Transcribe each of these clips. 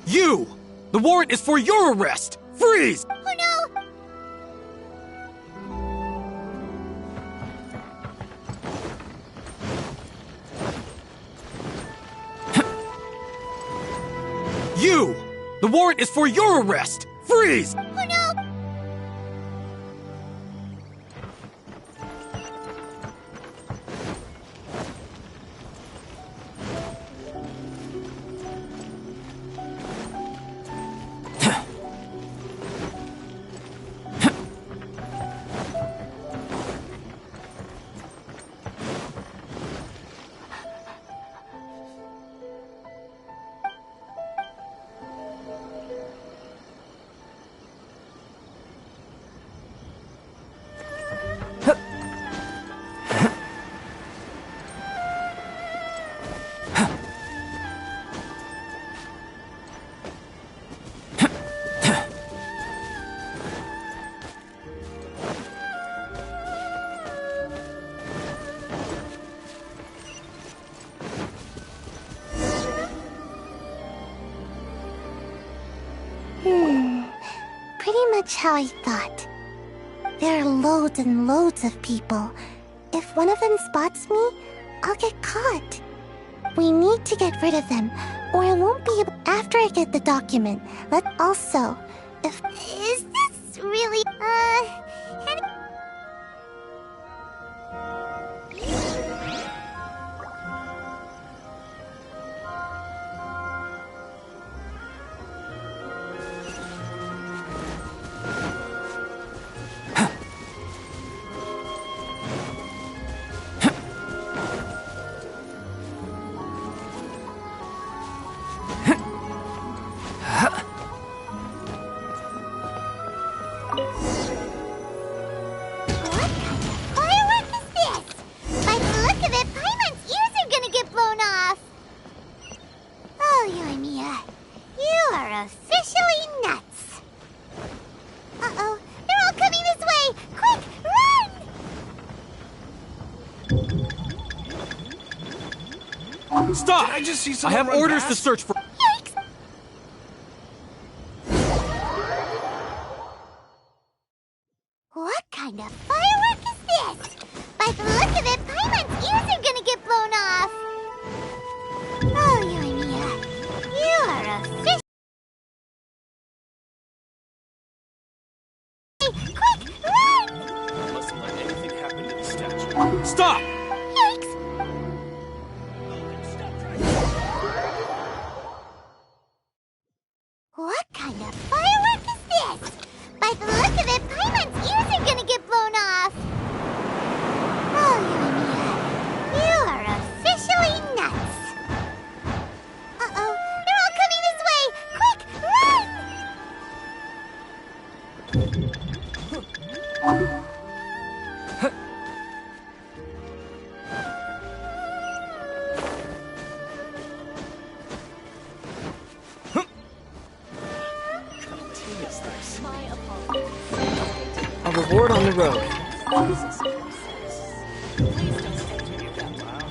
You! The warrant is for your arrest! Freeze! Oh no! You! The warrant is for your arrest! Freeze! Oh no! Pretty much how I thought. There are loads and loads of people. If one of them spots me, I'll get caught. We need to get rid of them, or I won't be able. After I get the document, let also. If. Is this really. Stop! Did I just see someone I have run orders past? to search for. Yikes! What kind of firework is this? By the look of it, Paimon's ears are gonna get blown off! Oh, Yoimiya, you are a fish. Hey, quick, run! Mustn't let anything happen to the statue. Stop! Yikes! on the road. Jesus Christ. Please don't say it out loud.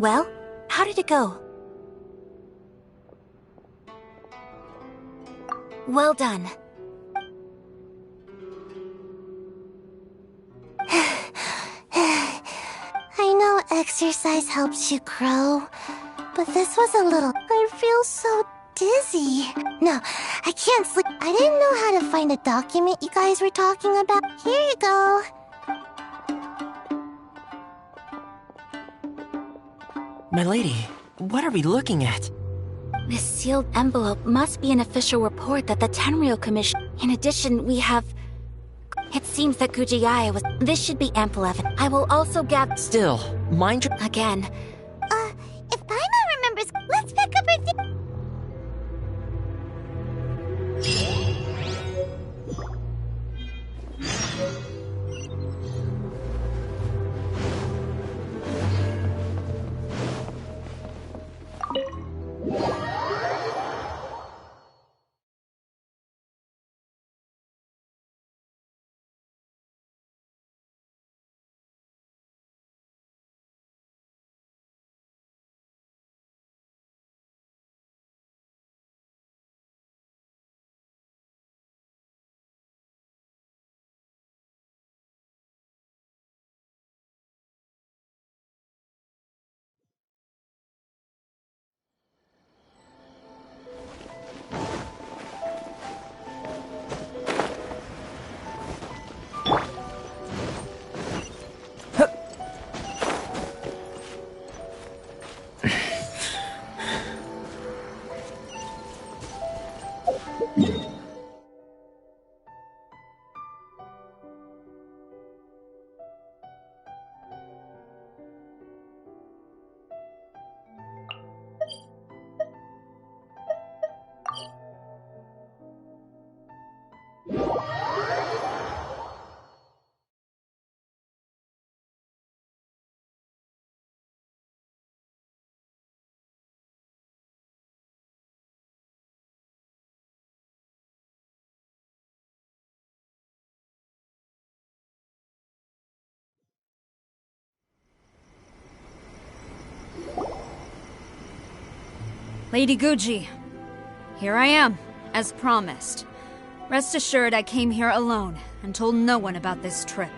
Well, how did it go? Well done. I know exercise helps you grow, but this was a little... I feel so dizzy. No, I can't sleep. I didn't know how to find a document you guys were talking about. Here you go. My lady, what are we looking at? This sealed envelope must be an official report that the Tenryou Commission... In addition, we have... It seems that Gujiyaya was... This should be ample evidence. I will also gather... Still, mind your... Again. If Paimon remembers, let's pick up her thing. Lady Guji, here I am, as promised. Rest assured I came here alone and told no one about this trip.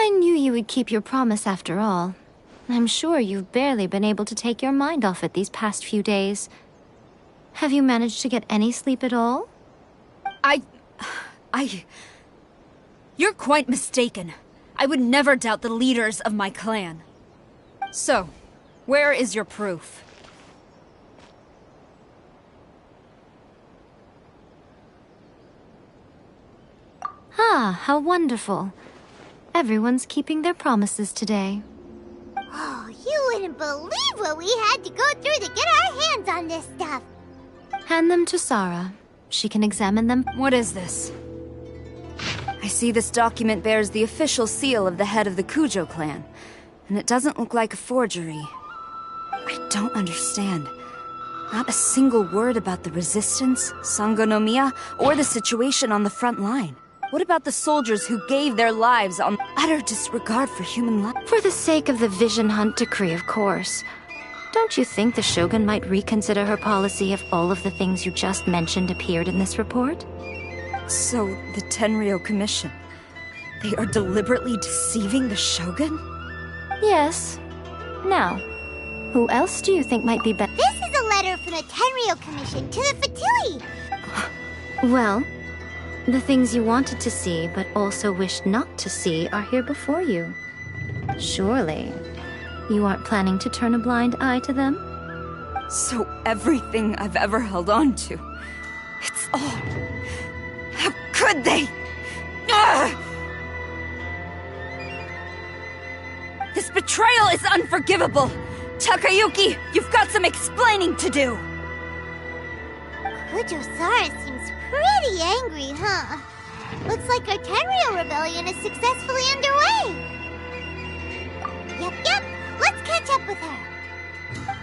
I knew you would keep your promise after all. I'm sure you've barely been able to take your mind off it these past few days. Have you managed to get any sleep at all? You're quite mistaken. I would never doubt the leaders of my clan. So, where is your proof? Ah, how wonderful. Everyone's keeping their promises today. Oh, you wouldn't believe what we had to go through to get our hands on this stuff. Hand them to Sarah. She can examine them. What is this? I see this document bears the official seal of the head of the Kujo clan, and it doesn't look like a forgery. I don't understand. Not a single word about the resistance, Sangonomiya, or the situation on the front line. What about the soldiers who gave their lives on utter disregard for human life? For the sake of the Vision Hunt decree, of course. Don't you think the Shogun might reconsider her policy if all of the things you just mentioned appeared in this report? So, the Tenryo Commission, they are deliberately deceiving the Shogun? Yes. Now, who else do you think might be better? This is a letter from the Tenryo Commission to the Fatui. Well, the things you wanted to see but also wished not to see are here before you. Surely, you aren't planning to turn a blind eye to them? So everything I've ever held on to, it's all... How could they? Ugh! This betrayal is unforgivable! Takayuki, you've got some explaining to do! Kujo-Sara seems pretty angry, huh? Looks like our Tenryo rebellion is successfully underway. Yep, let's catch up with her.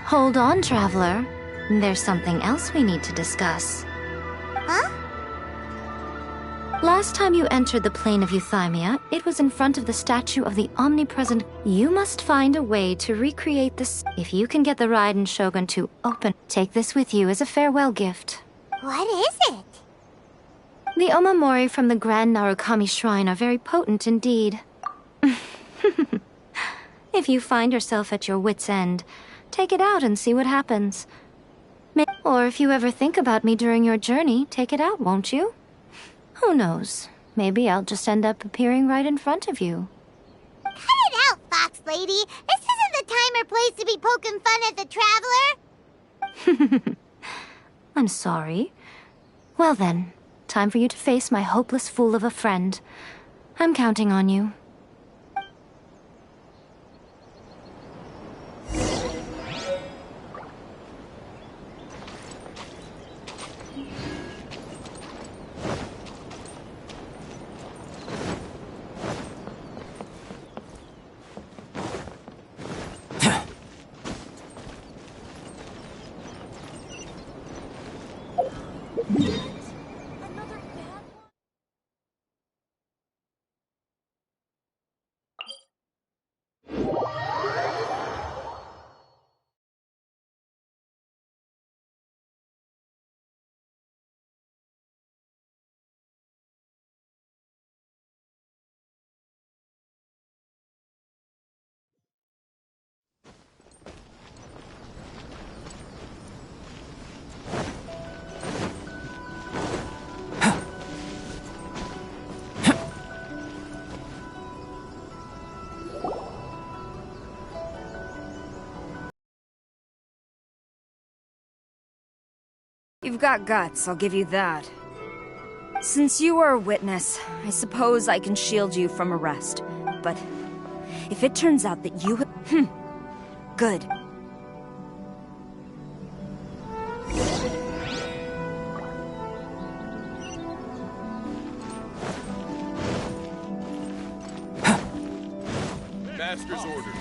Hold on, Traveler. There's something else we need to discuss. Huh? Last time you entered the plane of Euthymia, it was in front of the statue of the omnipresent. You must find a way to recreate this. If you can get the Raiden Shogun to open, take this with you as a farewell gift. What is it? The Omamori from the Grand Narukami Shrine are very potent indeed. If you find yourself at your wit's end, take it out and see what happens. Or if you ever think about me during your journey, take it out, won't you? Who knows? Maybe I'll just end up appearing right in front of you. Cut it out, Fox Lady. This isn't the time or place to be poking fun at the Traveler. I'm sorry. Well then, time for you to face my hopeless fool of a friend. I'm counting on you. You've got guts, I'll give you that. Since you are a witness, I suppose I can shield you from arrest. But if it turns out that you... Good. Master's orders.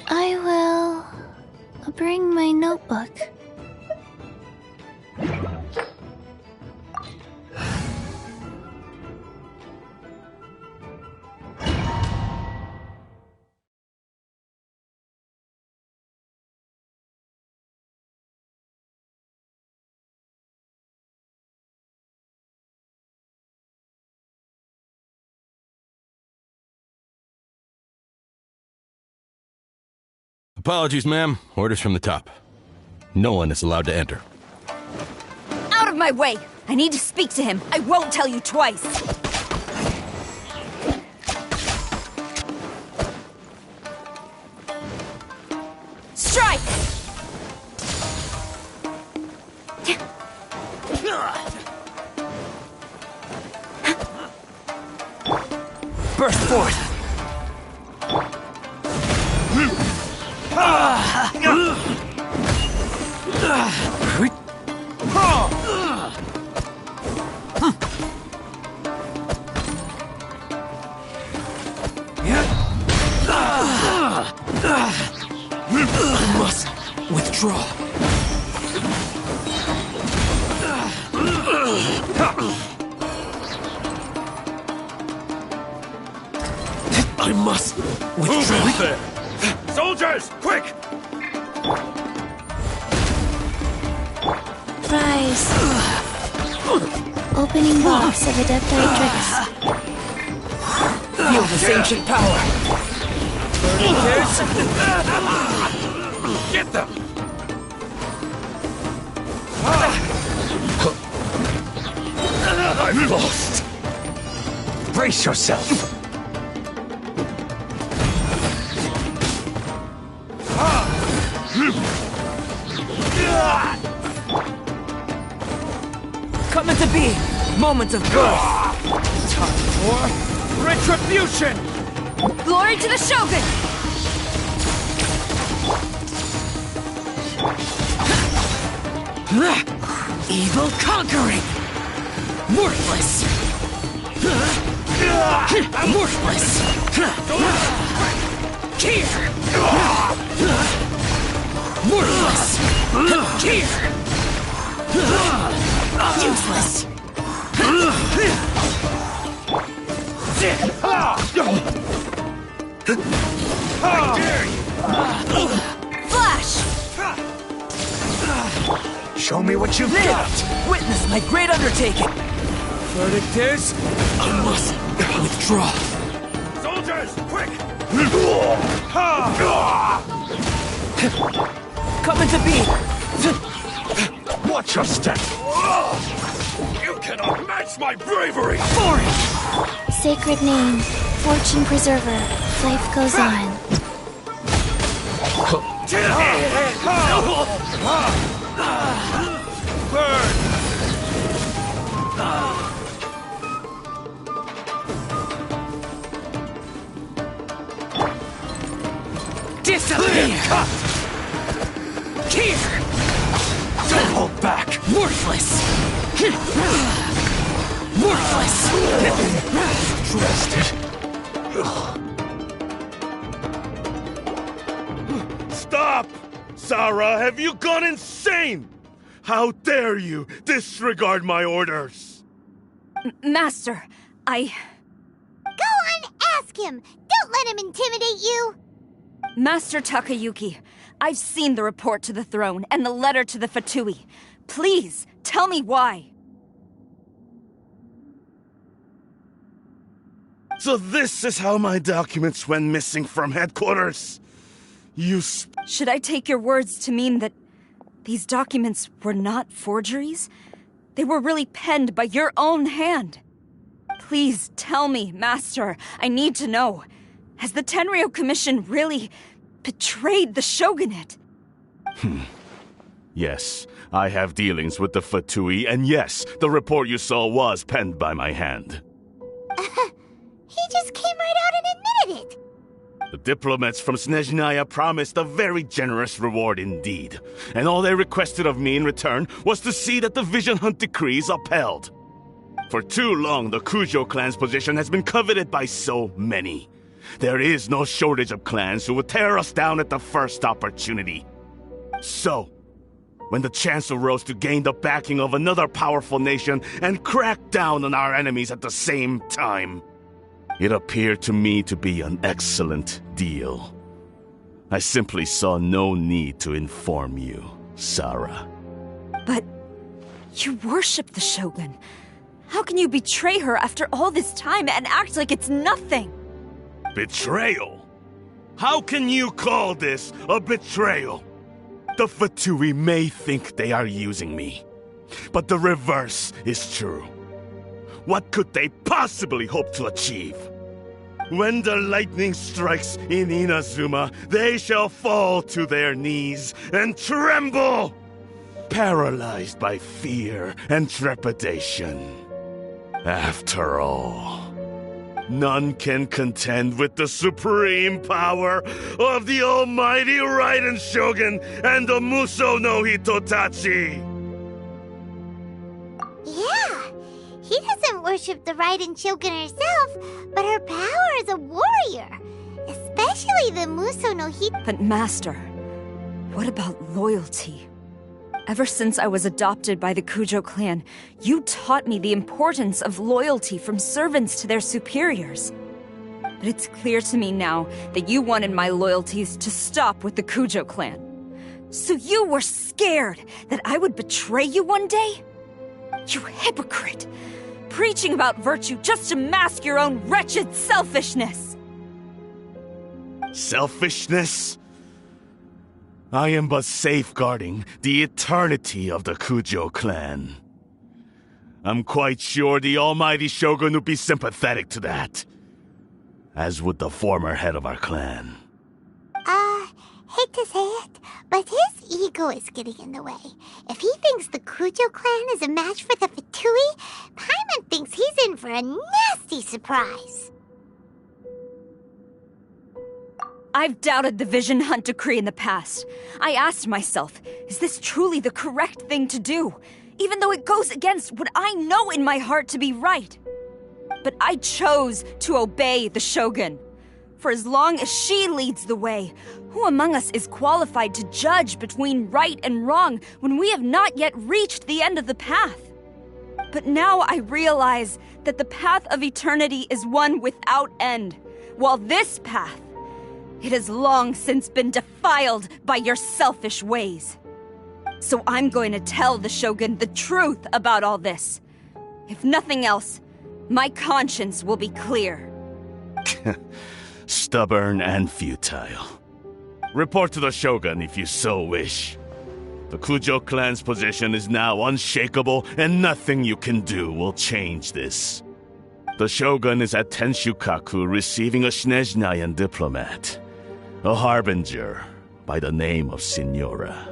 I will bring my notebook. Apologies, ma'am. Orders from the top. No one is allowed to enter. Out of my way! I need to speak to him. I won't tell you twice. Strike! Burst forth! I must withdraw. I must withdraw. There. Soldiers, quick! Rise. Opening box of Adepti Feel this ancient power! Get them! I'm lost. Brace yourself. Come into being! Moment of birth! Time for retribution! Glory to the Shogun! Evil conquering! Worthless! Worthless! Here! Worthless! Here! Useless! I dare you! Flash! Show me what you've got! Witness my great undertaking! Verdict is, I must withdraw. Soldiers, quick! Come into being! Watch your step. You cannot match my bravery! Sacred name. Fortune preserver. Life goes on. Burn! Disappear! Here! Don't hold back. Worthless! Worthless! Trusted. Stop! Sarah, have you gone insane? How dare you disregard my orders? Master, I... Go on, ask him! Don't let him intimidate you! Master Takayuki, I've seen the report to the throne and the letter to the Fatui. Please, tell me why. So this is how my documents went missing from headquarters. Should I take your words to mean that these documents were not forgeries? They were really penned by your own hand. Please tell me, Master. I need to know. Has the Tenryo Commission really betrayed the Shogunate? Yes, I have dealings with the Fatui, and yes, the report you saw was penned by my hand. He just came right out and admitted it. The diplomats from Snezhnaya promised a very generous reward indeed, and all they requested of me in return was to see that the Vision Hunt decree is upheld. For too long, the Kujo clan's position has been coveted by so many. There is no shortage of clans who would tear us down at the first opportunity. So, when the chance arose to gain the backing of another powerful nation and crack down on our enemies at the same time, it appeared to me to be an excellent deal. I simply saw no need to inform you, Sarah. But you worship the Shogun. How can you betray her after all this time and act like it's nothing? Betrayal? How can you call this a betrayal? The Fatui may think they are using me, but the reverse is true. What could they possibly hope to achieve? When the lightning strikes in Inazuma, they shall fall to their knees and tremble, paralyzed by fear and trepidation. After all, none can contend with the supreme power of the almighty Raiden Shogun and the Muso no Hitotachi! Yeah, he doesn't worship the Raiden Shogun herself, but her power as a warrior. Especially the Muso no Hitotachi. But Master, what about loyalty? Ever since I was adopted by the Kujo clan, you taught me the importance of loyalty from servants to their superiors. But it's clear to me now that you wanted my loyalties to stop with the Kujo clan. So you were scared that I would betray you one day? You hypocrite! Preaching about virtue just to mask your own wretched selfishness! Selfishness? I am but safeguarding the eternity of the Kujo clan. I'm quite sure the almighty Shogun would be sympathetic to that. As would the former head of our clan. Hate to say it, but his ego is getting in the way. If he thinks the Kujo clan is a match for the Fatui, Paimon thinks he's in for a nasty surprise. I've doubted the Vision Hunt decree in the past. I asked myself, is this truly the correct thing to do? Even though it goes against what I know in my heart to be right. But I chose to obey the Shogun. For as long as she leads the way, who among us is qualified to judge between right and wrong when we have not yet reached the end of the path? But now I realize that the path of eternity is one without end, while this path, it has long since been defiled by your selfish ways. So I'm going to tell the Shogun the truth about all this. If nothing else, my conscience will be clear. Stubborn and futile. Report to the Shogun if you so wish. The Kujo clan's position is now unshakable, and nothing you can do will change this. The Shogun is at Tenshukaku receiving a Snezhnayan diplomat. A harbinger by the name of Signora.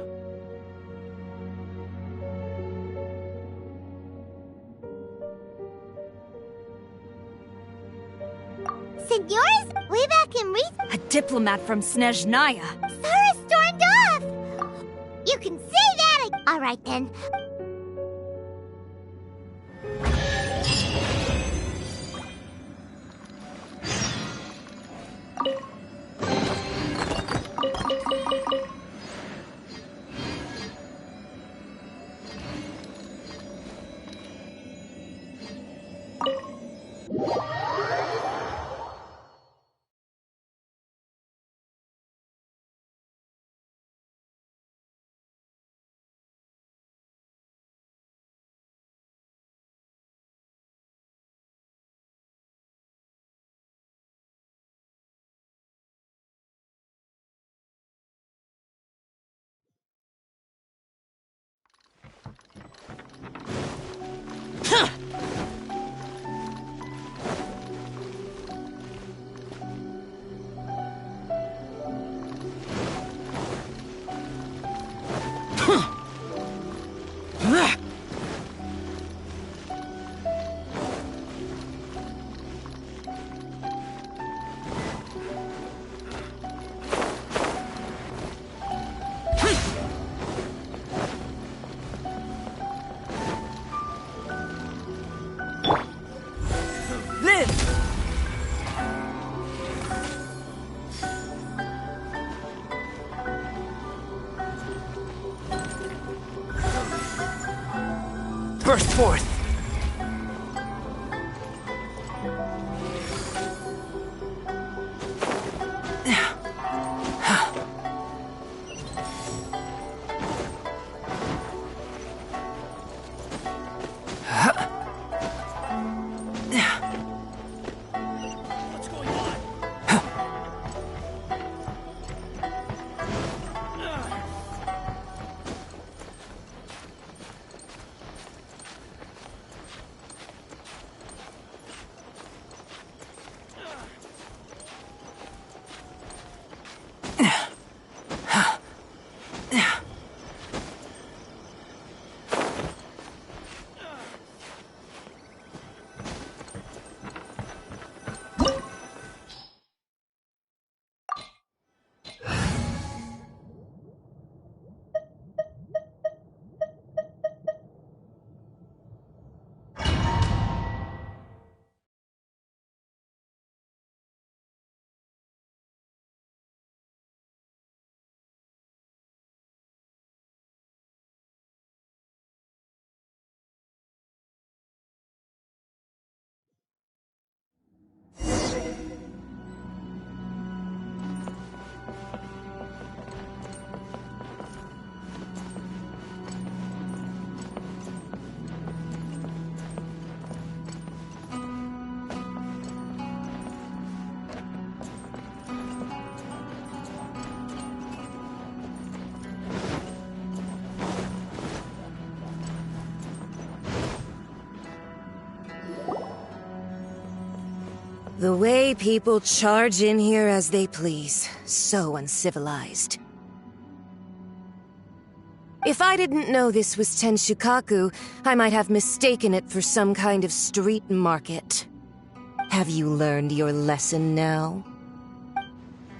Signora's way back in A diplomat from Snezhnaya. Sarah stormed off! You can say that Alright then. forth. The way people charge in here as they please. So uncivilized. If I didn't know this was Tenshukaku, I might have mistaken it for some kind of street market. Have you learned your lesson now?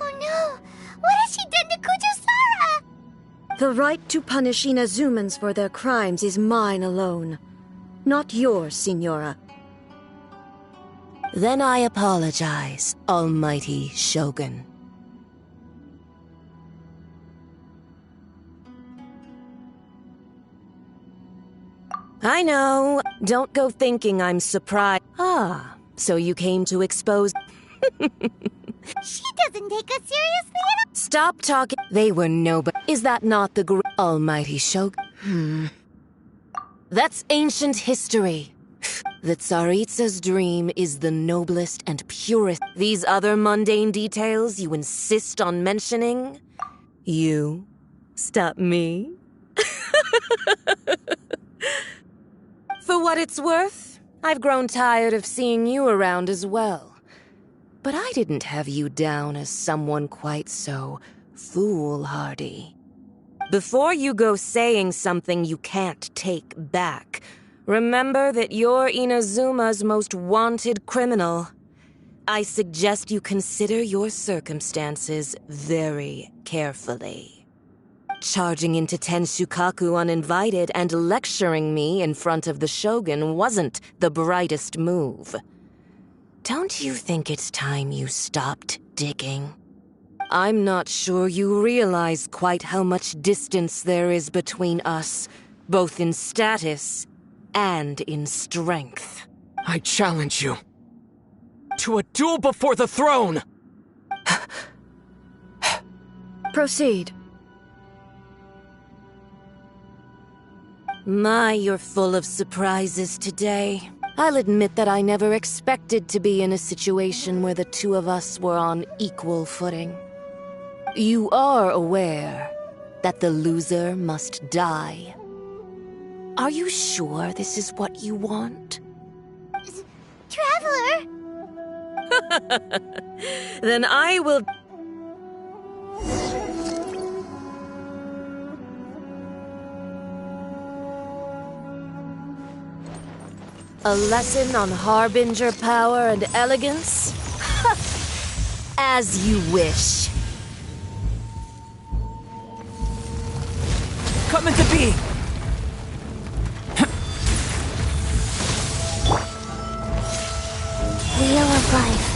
Oh no! What has she done to Kujusara? The right to punish Inazumans for their crimes is mine alone. Not yours, Signora. Then I apologize, Almighty Shogun. I know. Don't go thinking I'm surprised. Ah, so you came to expose... She doesn't take us seriously at all. Stop talking. They were nobody. Is that not the Almighty Shogun? That's ancient history. The Tsaritsa's dream is the noblest and purest. These other mundane details you insist on mentioning? You stop me? For what it's worth, I've grown tired of seeing you around as well. But I didn't have you down as someone quite so foolhardy. Before you go saying something you can't take back, remember that you're Inazuma's most wanted criminal. I suggest you consider your circumstances very carefully. Charging into Tenshukaku uninvited and lecturing me in front of the Shogun wasn't the brightest move. Don't you think it's time you stopped digging? I'm not sure you realize quite how much distance there is between us, both in status and in strength. I challenge you to a duel before the throne! Proceed. My, you're full of surprises today. I'll admit that I never expected to be in a situation where the two of us were on equal footing. You are aware that the loser must die. Are you sure this is what you want? Traveler! Then I will... A lesson on Harbinger power and elegance? As you wish. Come into being! Wheel of life.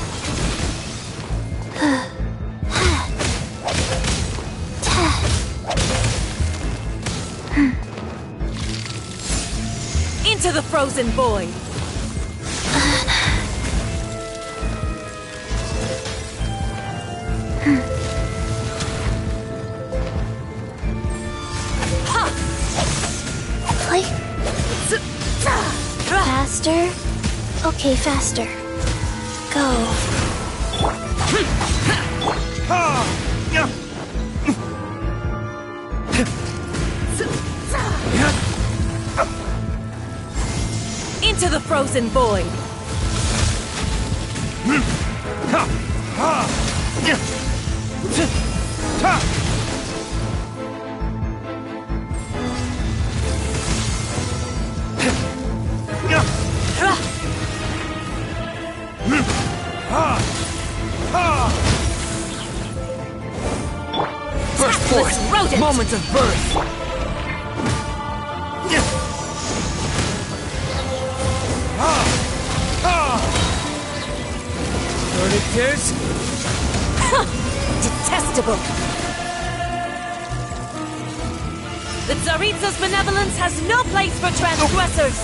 Into the front! frozen void! Like... Faster? Okay, faster. Go. Into the frozen void! Burst forth! rodent! Moments of birth! Predators? Detestable! The Tsaritsa's benevolence has no place for transgressors!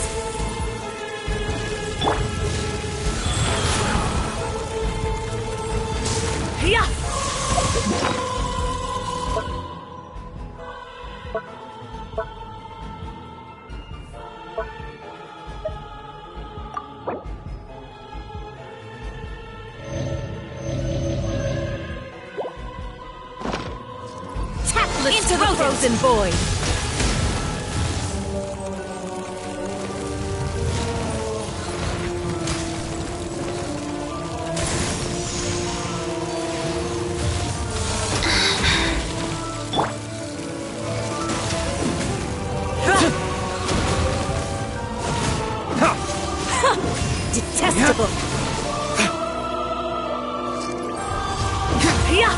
Yeah! Into the frozen void! Detestable! Yeah!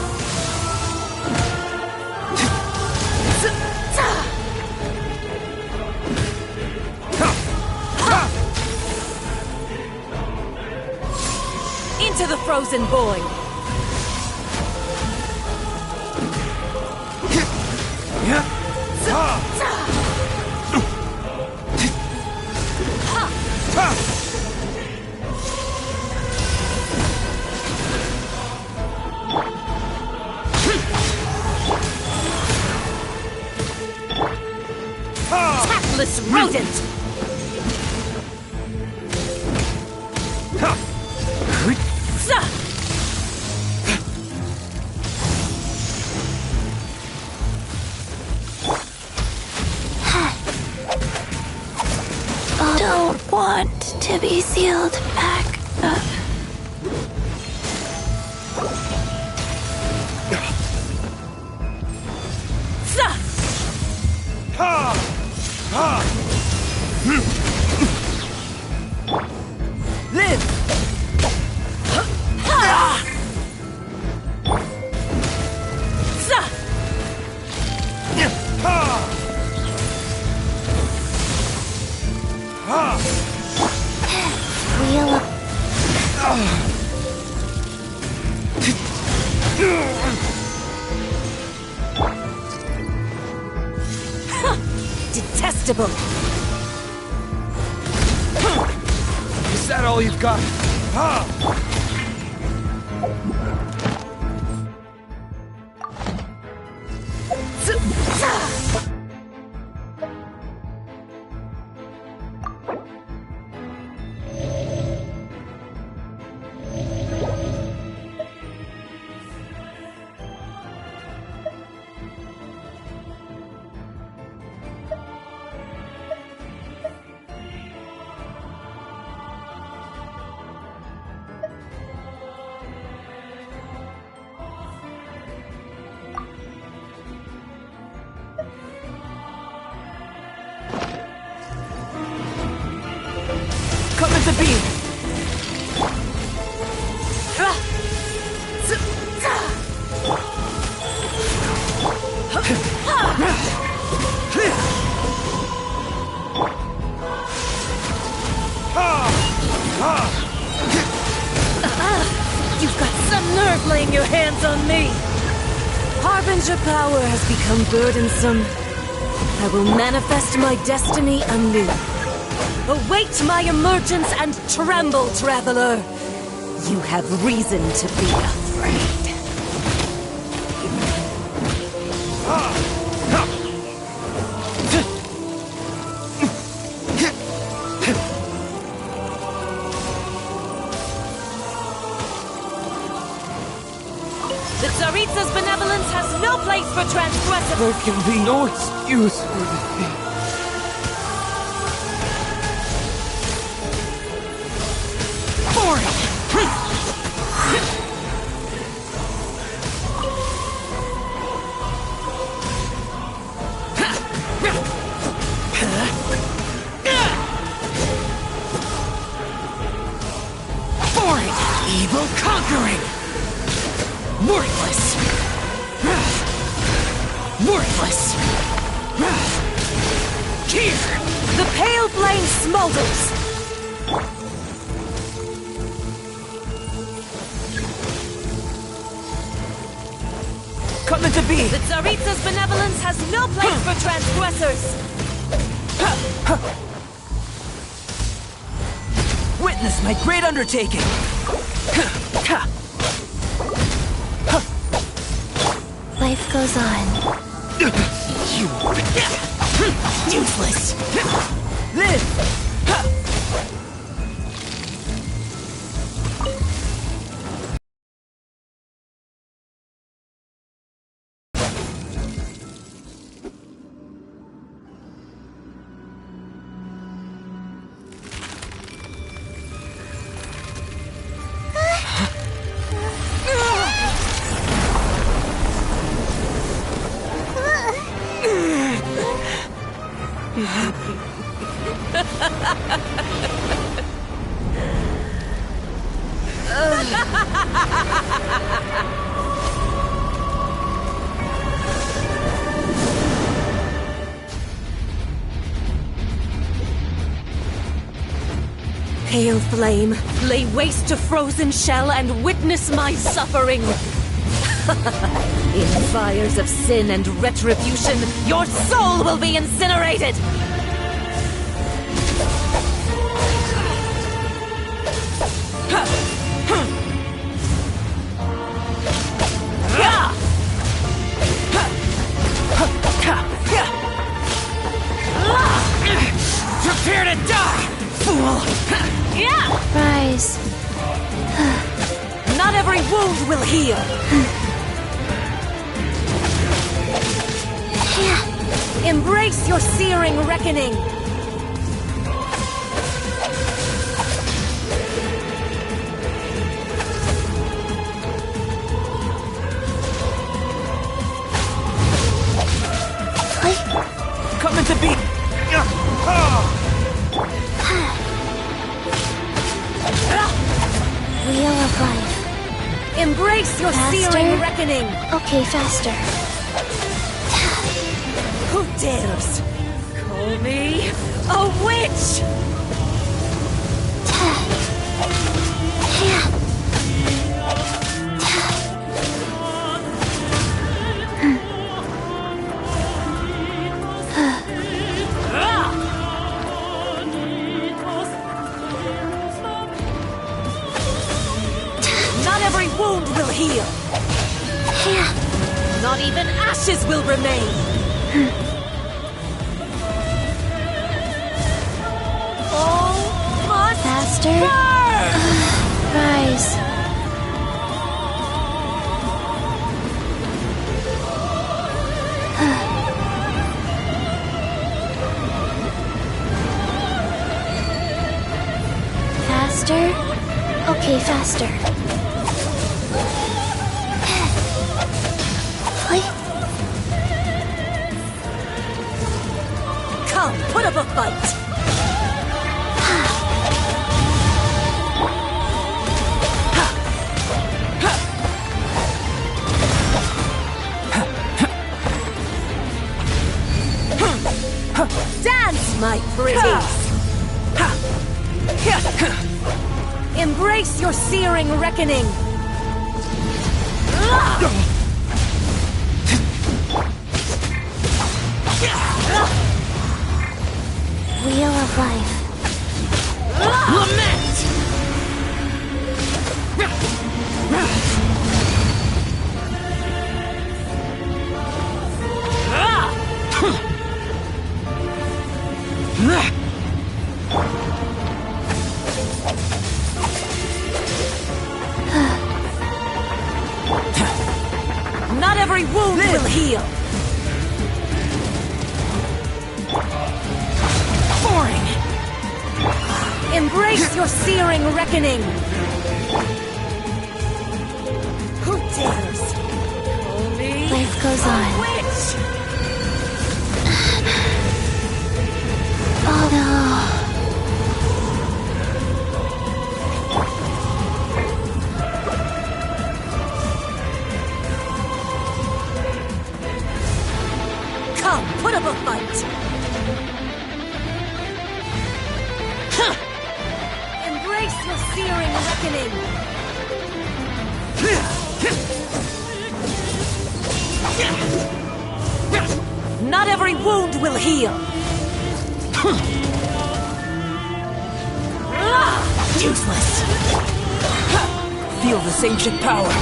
Into the frozen void! Tactless rodent! Don't want to be sealed back up. Live! Wheel up. Detestable! Is that all you've got? Come at the beam! You've got some nerve laying your hands on me! Harbinger power has become burdensome. I will manifest my destiny anew. Await my emergence and tremble, traveler. You have reason to be afraid. The Tsaritsa's benevolence has no place for transgressors. There can be no excuse for this. Evil conquering! Worthless! Worthless! Here! The pale flame smolders! Coming to be! The Tsaritsa's benevolence has no place for transgressors! Witness my great undertaking! Life goes on. Useless! Live! Pale flame, lay waste to frozen shell and witness my suffering! In fires of sin and retribution, your soul will be incinerated! Prepare to die, fool! Rise. Not every wound will heal! Embrace your searing reckoning! Coming to be! Wheel of life. Embrace your searing reckoning! Okay, faster. Who dares call me a witch? Not every wound will heal. Not even ashes will remain. All must Faster. burn! Rise. Faster. Okay, faster. Come, put up a fight! Dance, my pretties! Embrace your searing reckoning! Wheel of life. Lament! Not every wound will heal. Boring! Embrace your searing reckoning. Who dares? Call me Life goes a on. witch. Oh no. Come, put up a fight. Embrace your searing reckoning. Not every wound will heal. Useless! Feel this ancient power.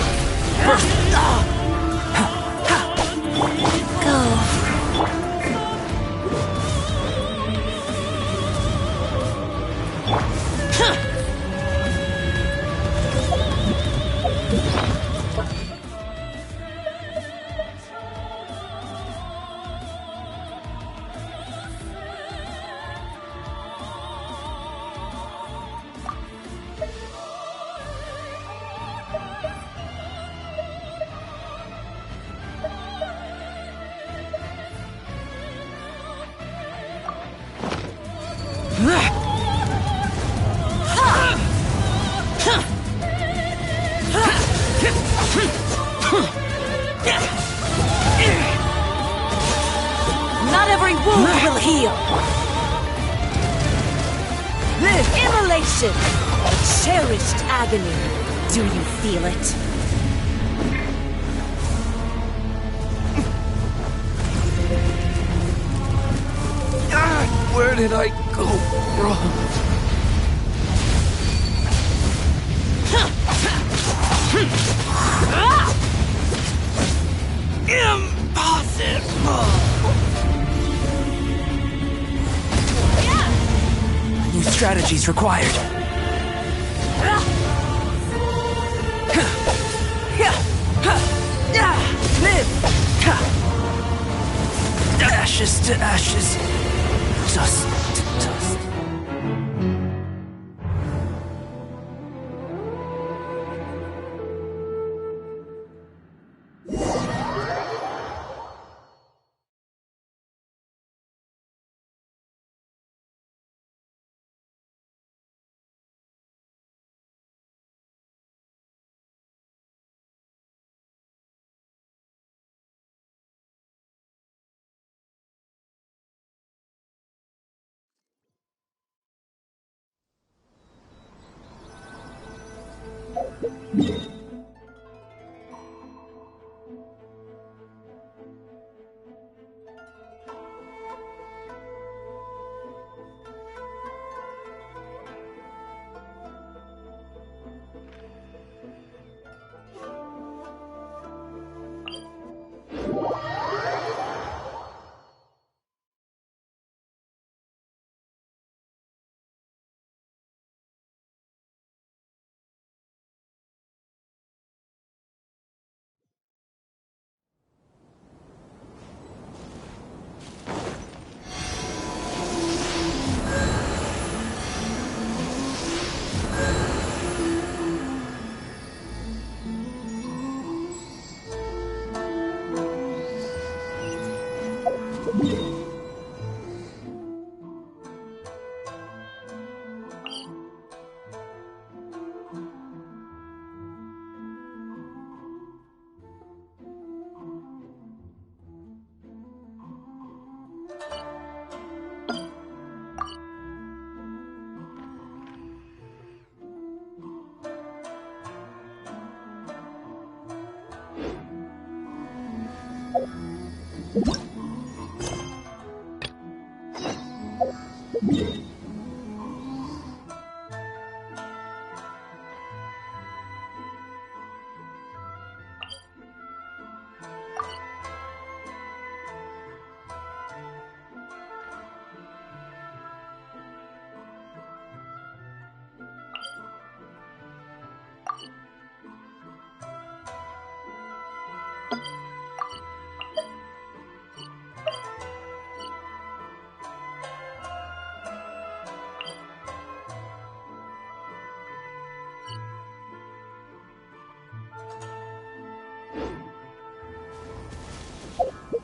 Not every wound will heal. Immolation! A cherished agony. Do you feel it? Where did I go wrong? Impossible! New strategies required. Live! Ashes to ashes. Dust to dust.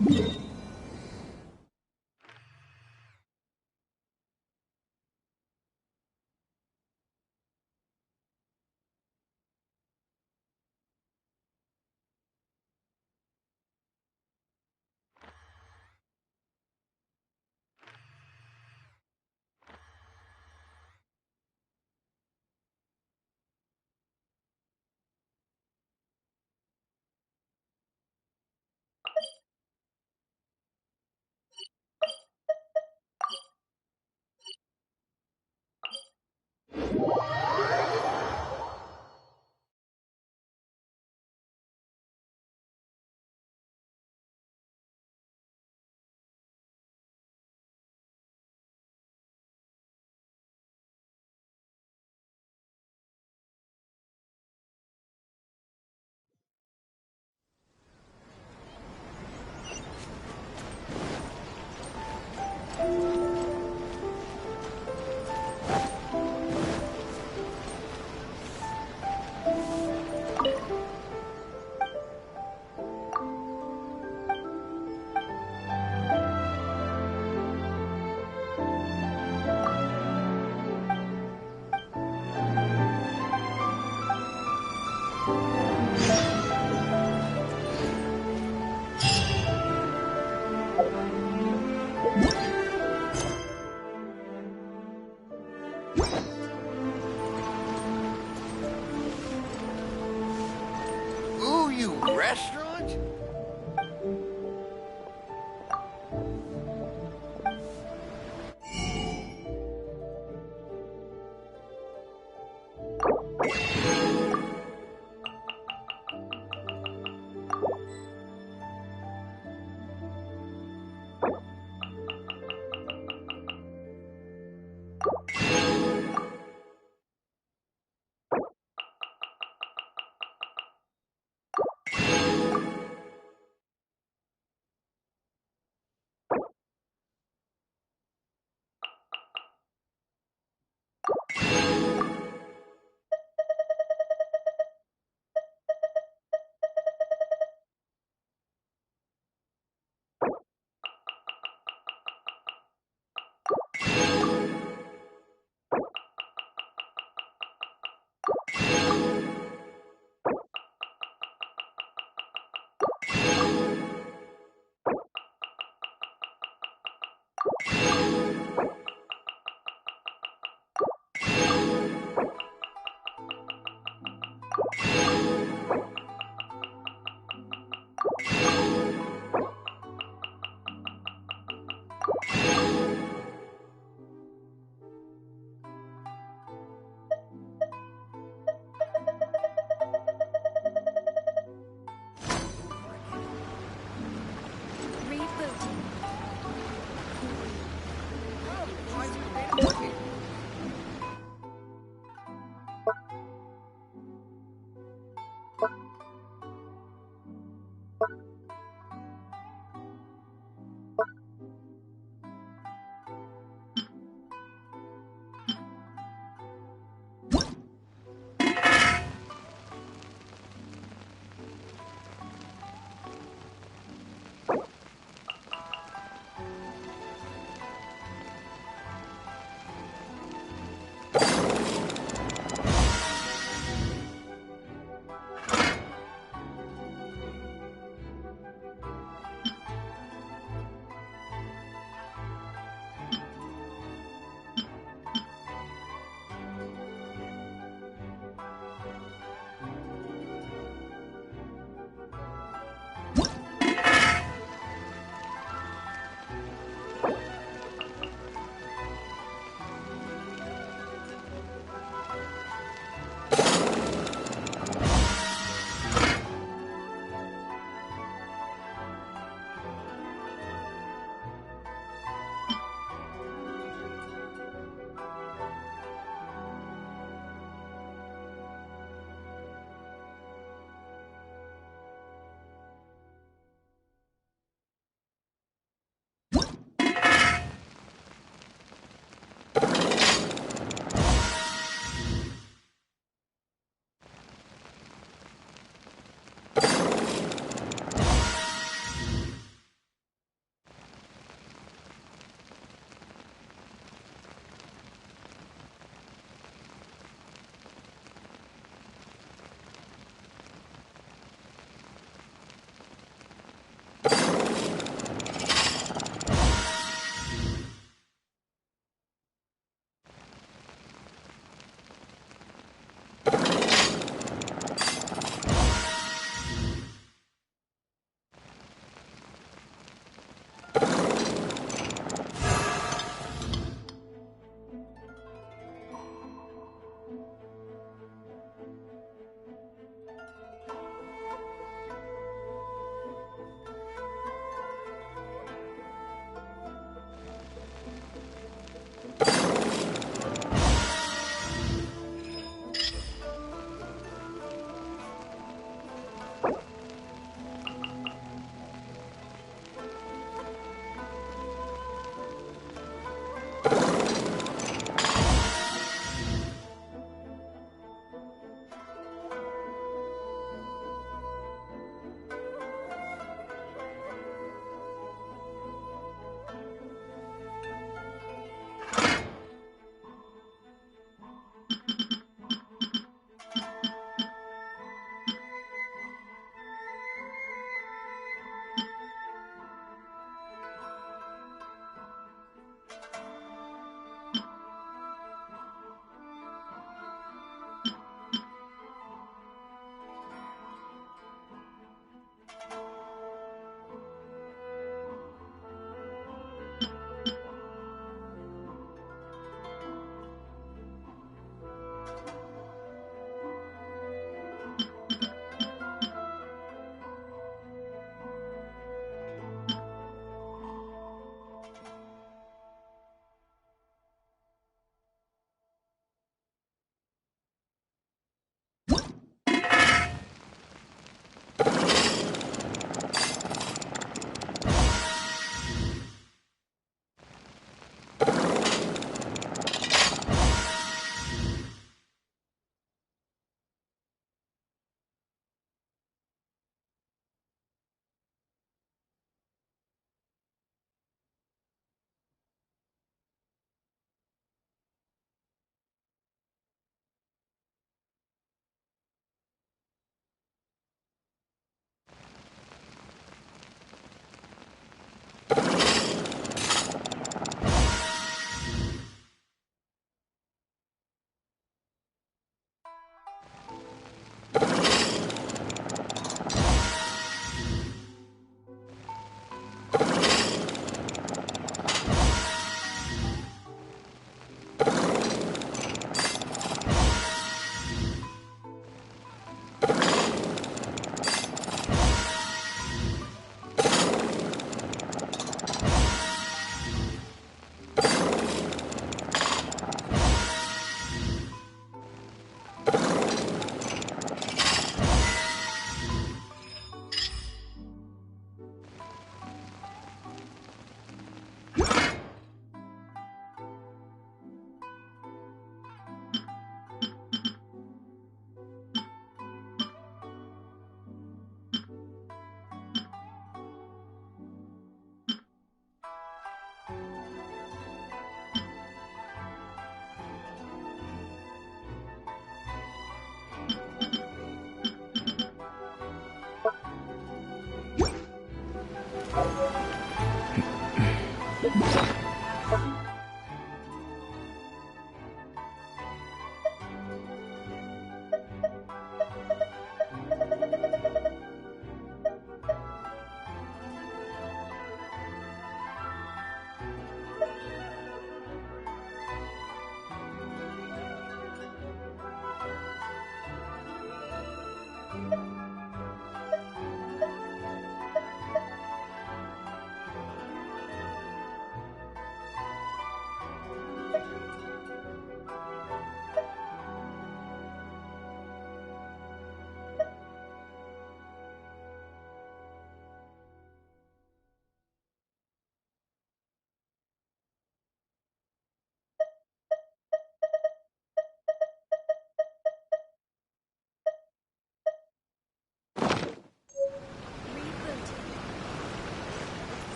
Ooh, you restaurant?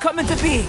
come into being.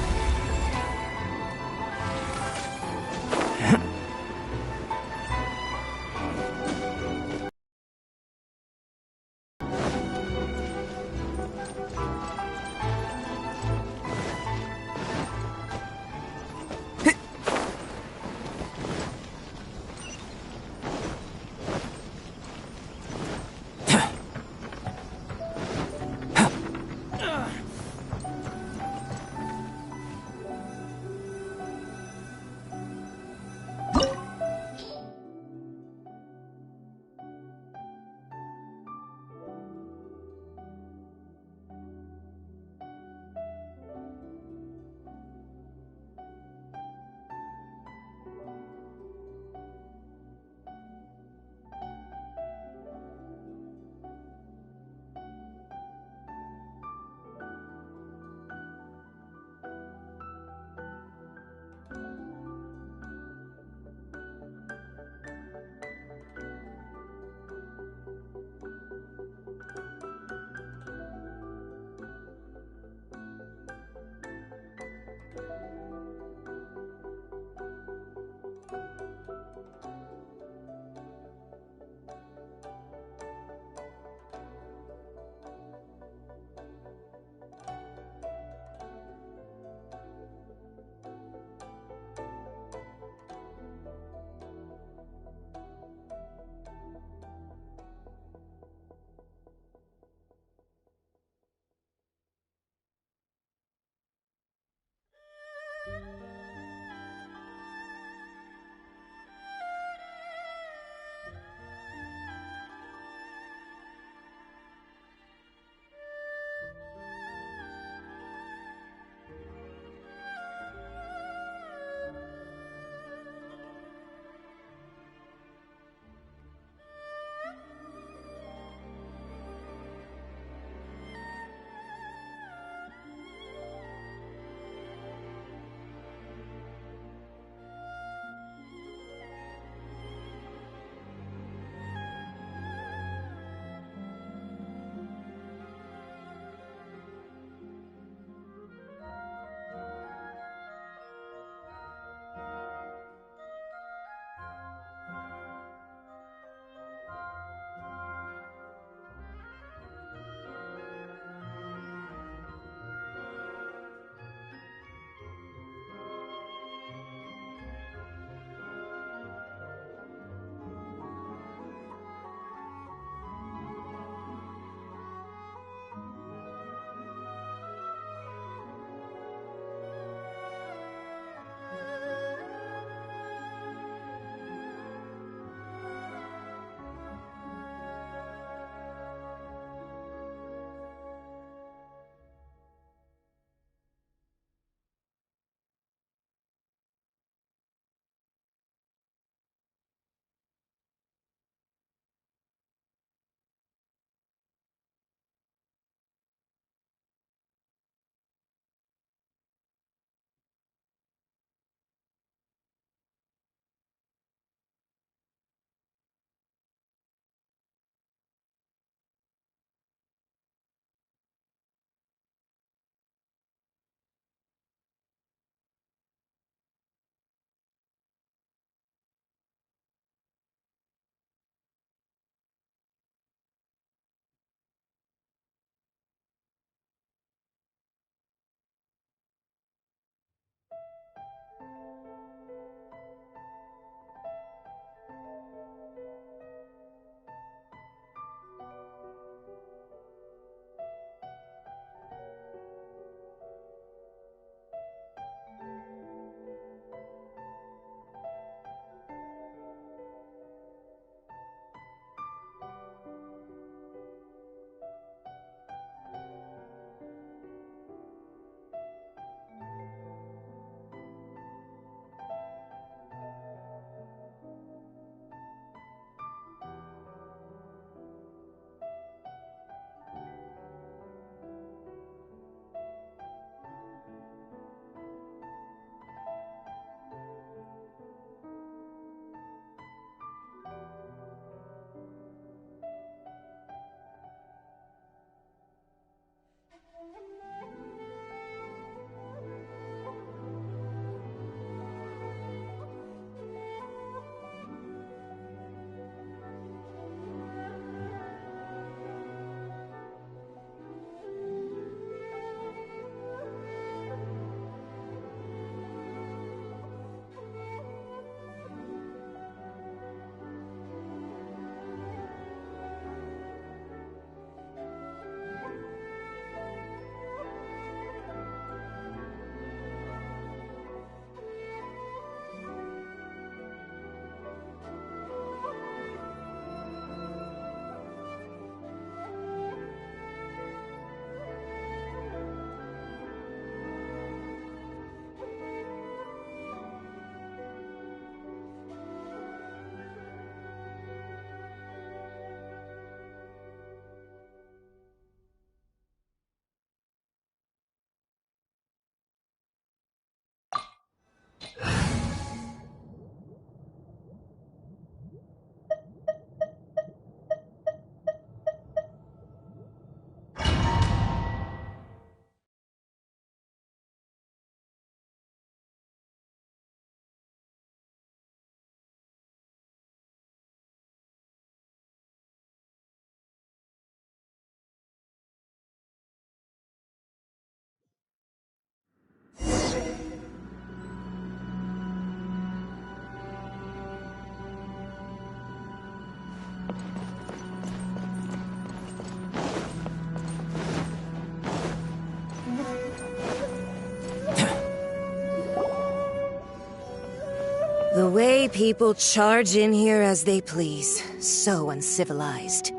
The way people charge in here as they please. So uncivilized.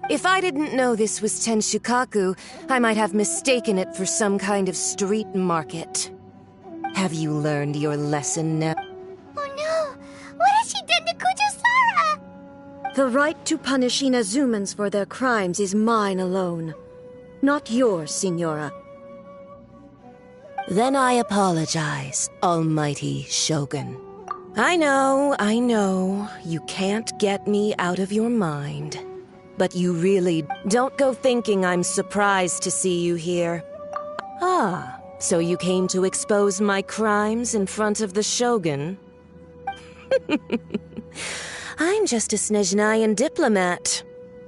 If I didn't know this was Tenshukaku, I might have mistaken it for some kind of street market. Have you learned your lesson now? Oh no! What has she done to Kujusara? The right to punish Inazumans for their crimes is mine alone. Not yours, Signora. Then I apologize, Almighty Shogun. I know, you can't get me out of your mind. But you really don't go thinking I'm surprised to see you here. Ah, so you came to expose my crimes in front of the Shogun? I'm just a Snezhnayan diplomat.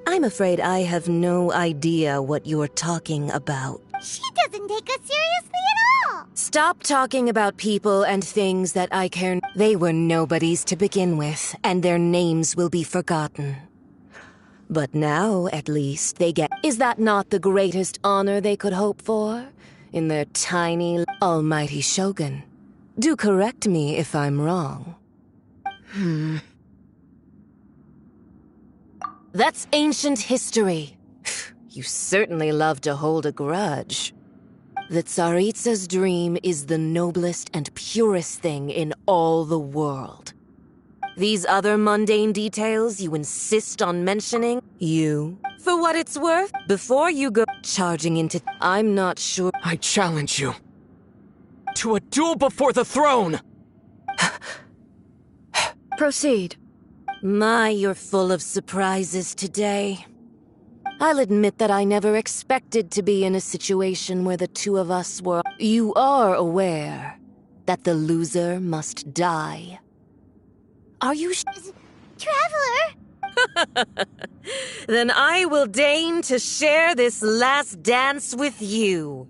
I'm afraid I have no idea what you're talking about. She doesn't take us seriously at all! Stop talking about people and things that I care. They were nobodies to begin with, and their names will be forgotten. But now, at least, they get. Is that not the greatest honor they could hope for? In their tiny, almighty Shogun. Do correct me if I'm wrong. That's ancient history. You certainly love to hold a grudge. The Tsaritsa's dream is the noblest and purest thing in all the world. These other mundane details you insist on mentioning, for what it's worth, before you go charging into... I'm not sure... I challenge you to a duel before the throne! Proceed. My, you're full of surprises today. I'll admit that I never expected to be in a situation where the two of us were... You are aware that the loser must die. Are you Traveler! Then I will deign to share this last dance with you.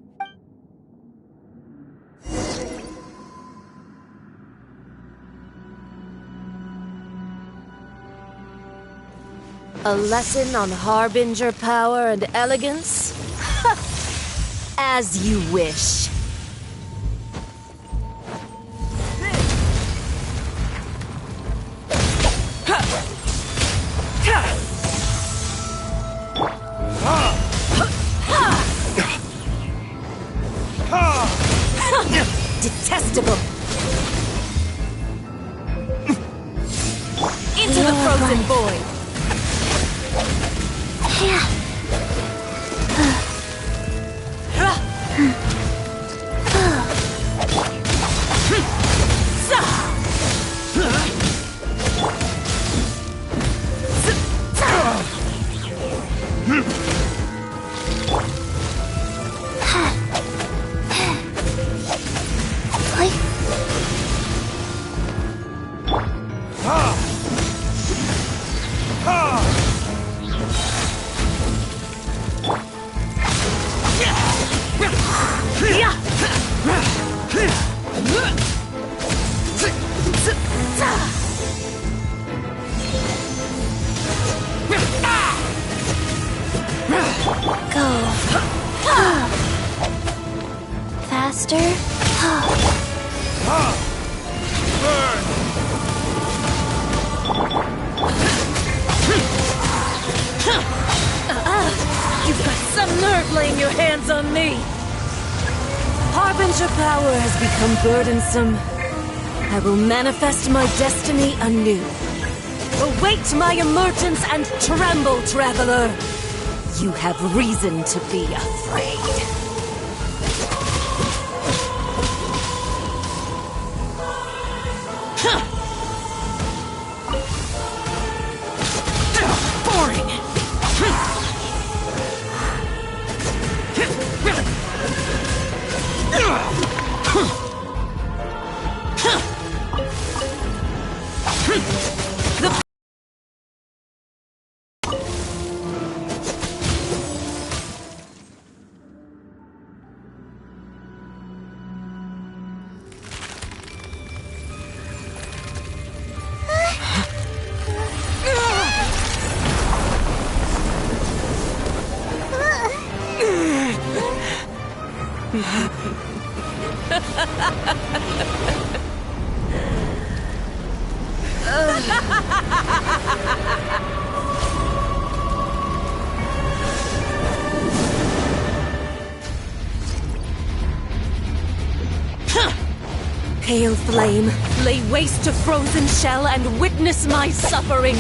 A lesson on harbinger power and elegance? As you wish. Detestable! Into the frozen void! Faster? You've got some nerve laying your hands on me! Harbinger power has become burdensome. I will manifest my destiny anew. Await my emergence and tremble, traveler! You have reason to be afraid. Pale flame, lay waste to frozen shell and witness my suffering!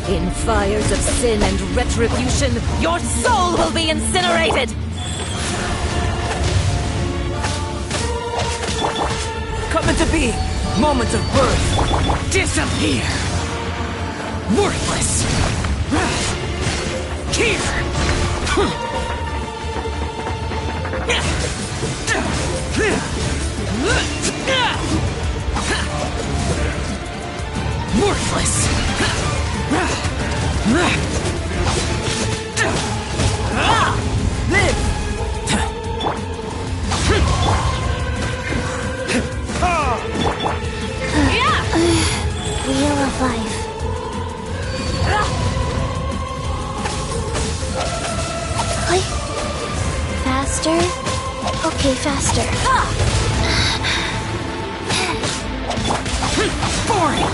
In fires of sin and retribution, your soul will be incinerated! Coming to be, moment of birth, disappear! Worthless! Here! Worthless! Live! Wheel of life. Oi. Faster? Okay, faster. Boring!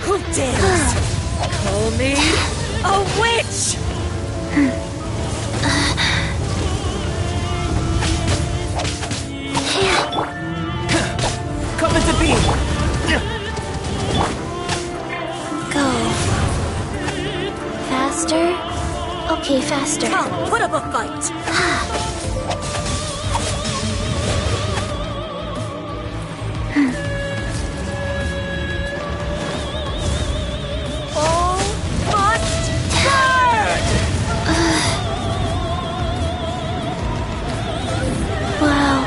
Who dares call me a witch? Coming to be! Go. Faster? Okay, faster. Come, put up a fight! All must burn! Wow.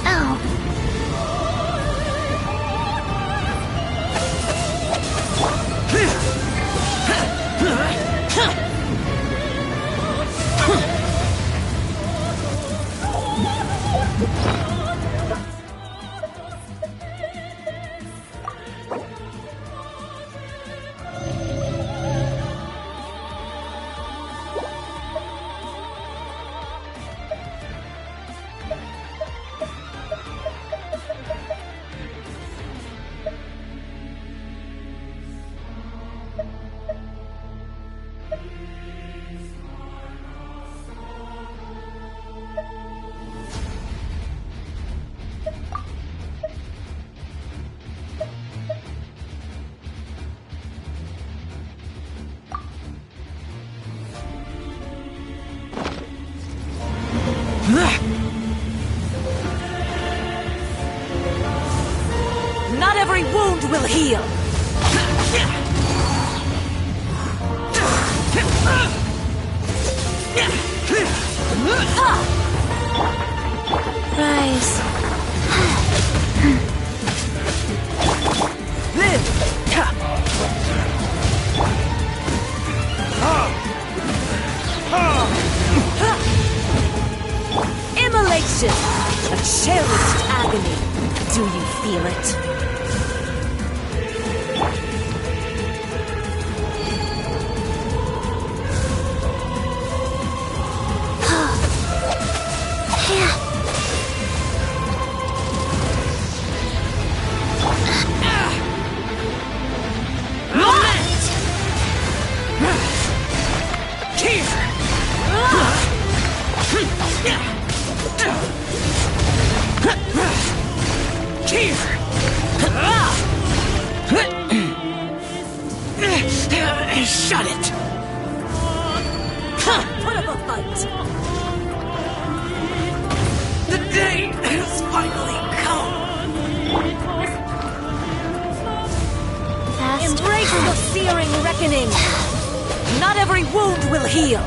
Ow. Not every wound will heal! Rise. Immolation! A cherished agony. Do you feel it? Shut it! Put up a fight! The day has finally come! Faster. Embrace the searing reckoning! Not every wound will heal!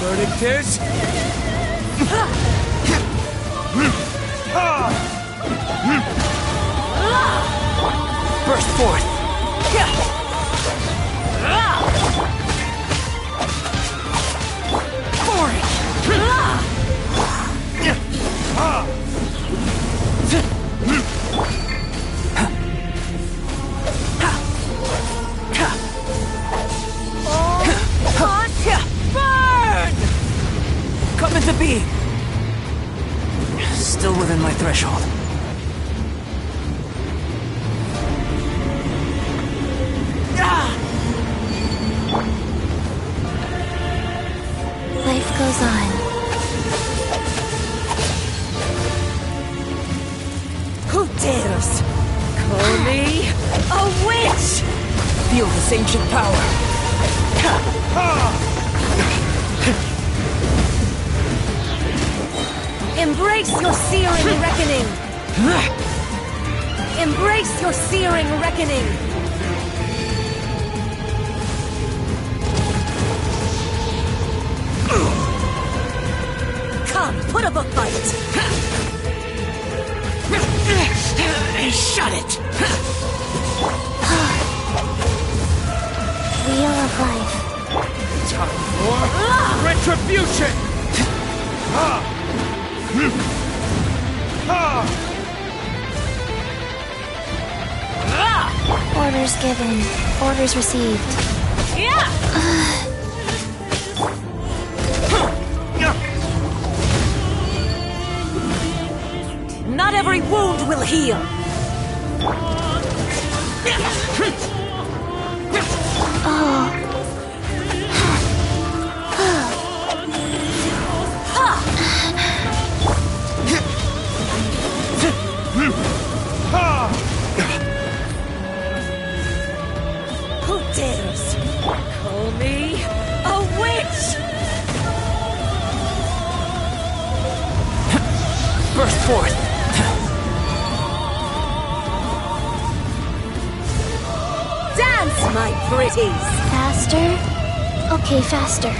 Burning Tears! Burst forth! Burn! Come into being! Still within my threshold. Life goes on. Who dares call me a witch? Feel this ancient power. Embrace your searing reckoning! Embrace your searing reckoning! Come, put up a fight! Shut it! Wheel of life. Time for retribution! Orders given. Orders received. Not every wound will heal! Who dares call me a witch? Burst forth! Dance, my pretties! Faster? Okay, faster.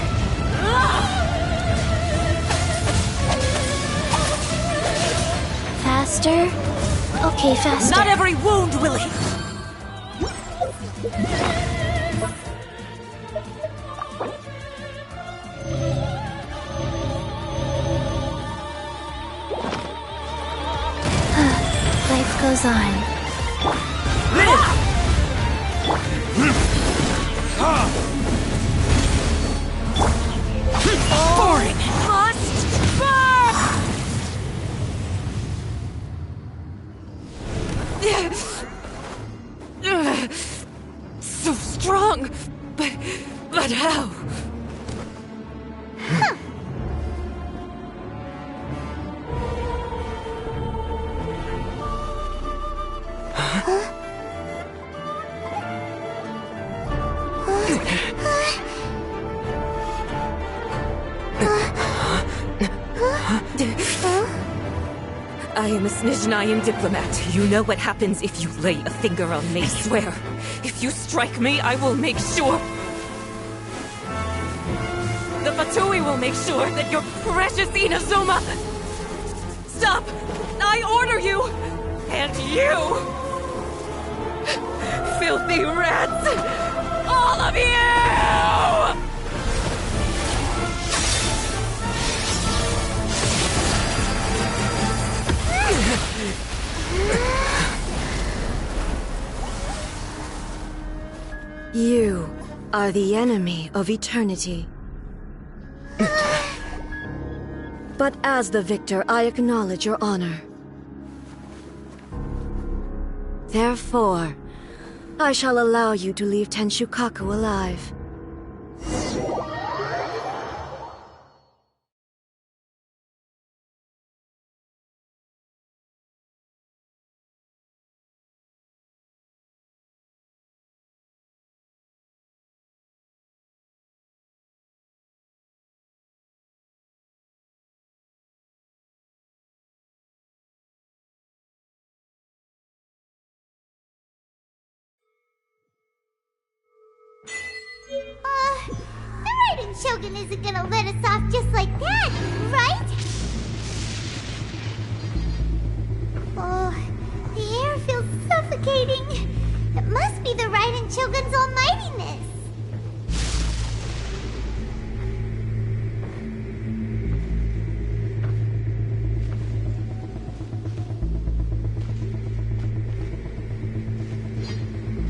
Faster? Okay, faster. Not every wound will heal! Life goes on. Boring! Must burn! So strong, but how? I am a Snizhnayan diplomat. You know what happens if you lay a finger on me, swear. If you strike me, I will make sure... The Fatui will make sure that your precious Inazuma... Stop! I order you! And you! Filthy rats! All of you! You are the enemy of eternity. But as the victor, I acknowledge your honor. Therefore, I shall allow you to leave Tenshukaku alive. Shogun isn't gonna let us off just like that, right? Oh, the air feels suffocating. It must be the Raiden Shogun's almightiness.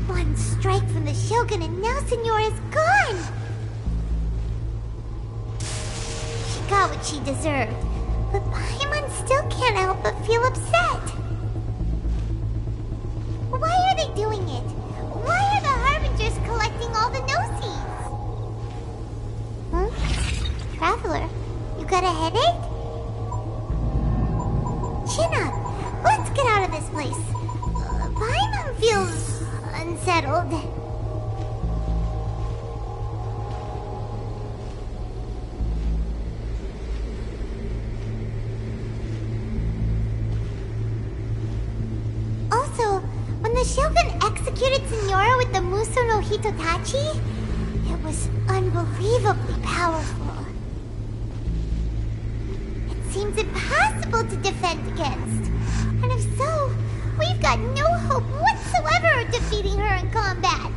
One strike from the Shogun and now Signora's gone! She got what she deserved, but Paimon still can't help but feel upset. Why are they doing it? Why are the Harbingers collecting all the no-seeds? Hmm? Traveler, you got a headache? Chin up. Let's get out of this place. Paimon feels unsettled. Also, when the Shogun executed Signora with the Muso no Hitotachi, it was unbelievably powerful. It seems impossible to defend against. And if so, we've got no hope whatsoever of defeating her in combat.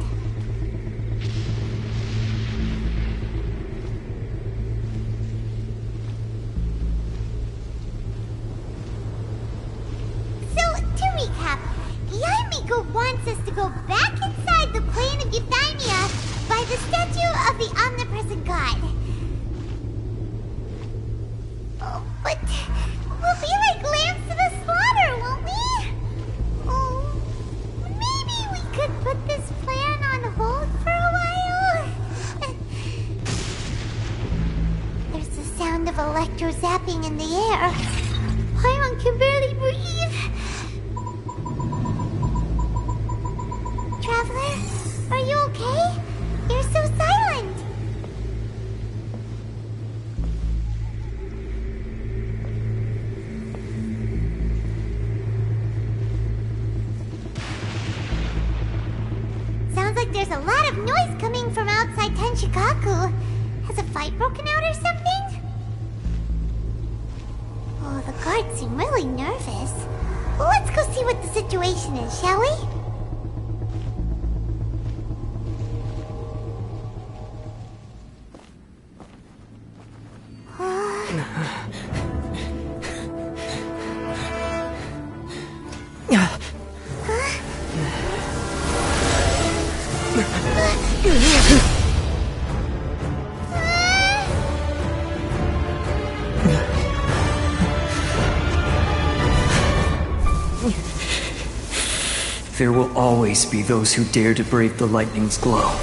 So, to recap, Yaemiko wants us to go back inside the plane of Euthymia by the statue of the omnipresent god. Oh, but we'll be like lambs to the slaughter, won't we? Oh, maybe we could put this plan on hold for a while? There's the sound of electro-zapping in the air. Paimon can barely breathe. Traveler, are you okay? You're so silent. Sounds like there's a lot of noise coming from outside Tenshikaku. Has a fight broken out or something? Oh, the guards seem really nervous. Well, let's go see what the situation is, shall we? There will always be those who dare to brave the lightning's glow.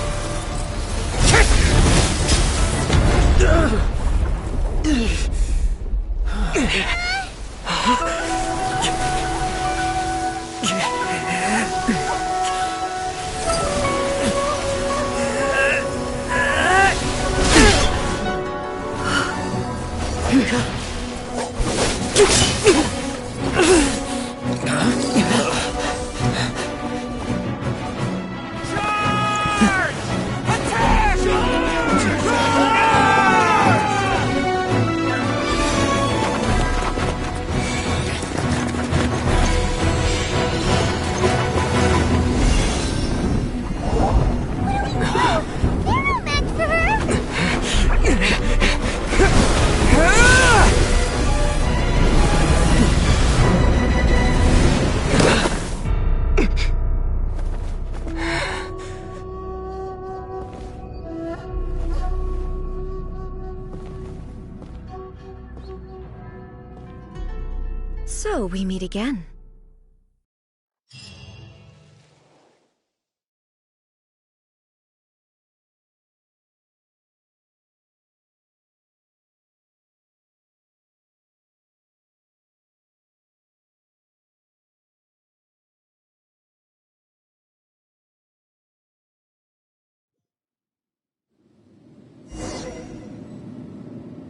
So we meet again.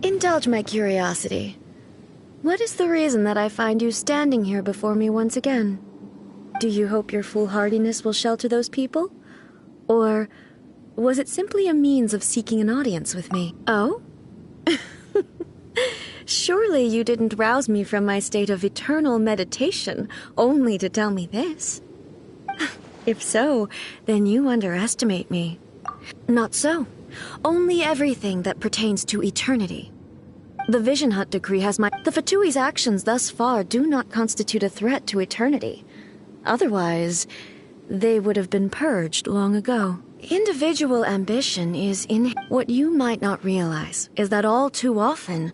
Indulge my curiosity. What is the reason that I find you standing here before me once again? Do you hope your foolhardiness will shelter those people? Or was it simply a means of seeking an audience with me? Oh? Surely you didn't rouse me from my state of eternal meditation only to tell me this. If so, then you underestimate me. Not so. Only everything that pertains to eternity. The Vision Hut decree has my... The Fatui's actions thus far do not constitute a threat to eternity. Otherwise, they would have been purged long ago. Individual ambition is in... What you might not realize is that all too often,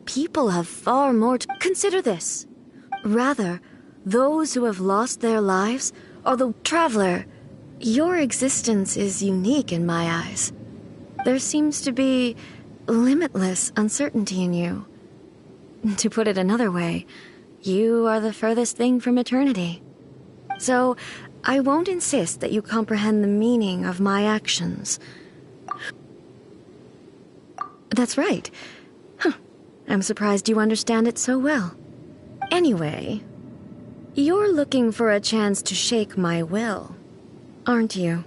people have far more to... Consider this. Rather, those who have lost their lives are the... Traveler, your existence is unique in my eyes. There seems to be limitless uncertainty in you. To put it another way, you are the furthest thing from eternity. So, I won't insist that you comprehend the meaning of my actions. That's right. Huh. I'm surprised you understand it so well. Anyway, you're looking for a chance to shake my will, aren't you?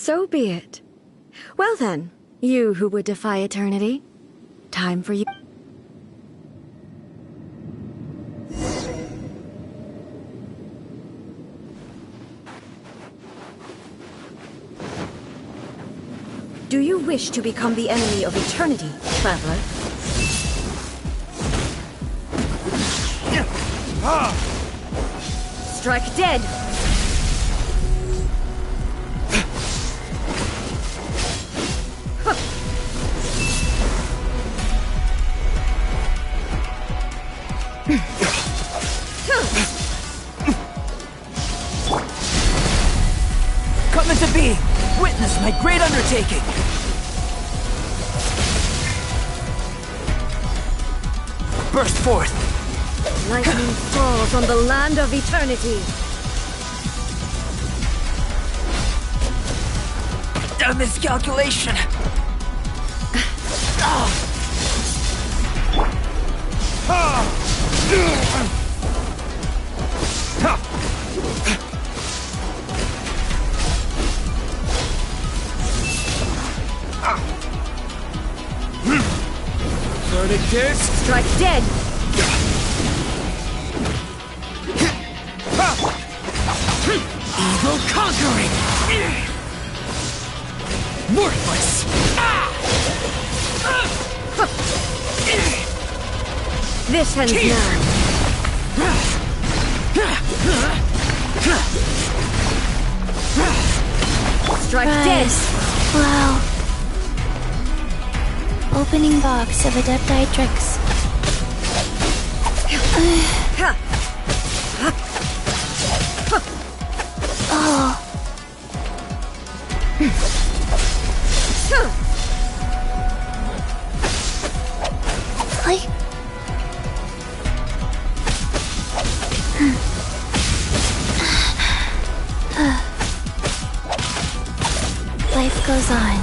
So be it. Well then, you who would defy eternity, time for you. Do you wish to become the enemy of eternity, traveler? Strike dead! Coming to be! Witness my great undertaking! Burst forth! Lightning falls on the land of eternity! A miscalculation! Strike dead! Evil conquering! Worthless! This ends now! Strike dead! Wow. Opening box of Adeptitrix. Oh. Life goes on.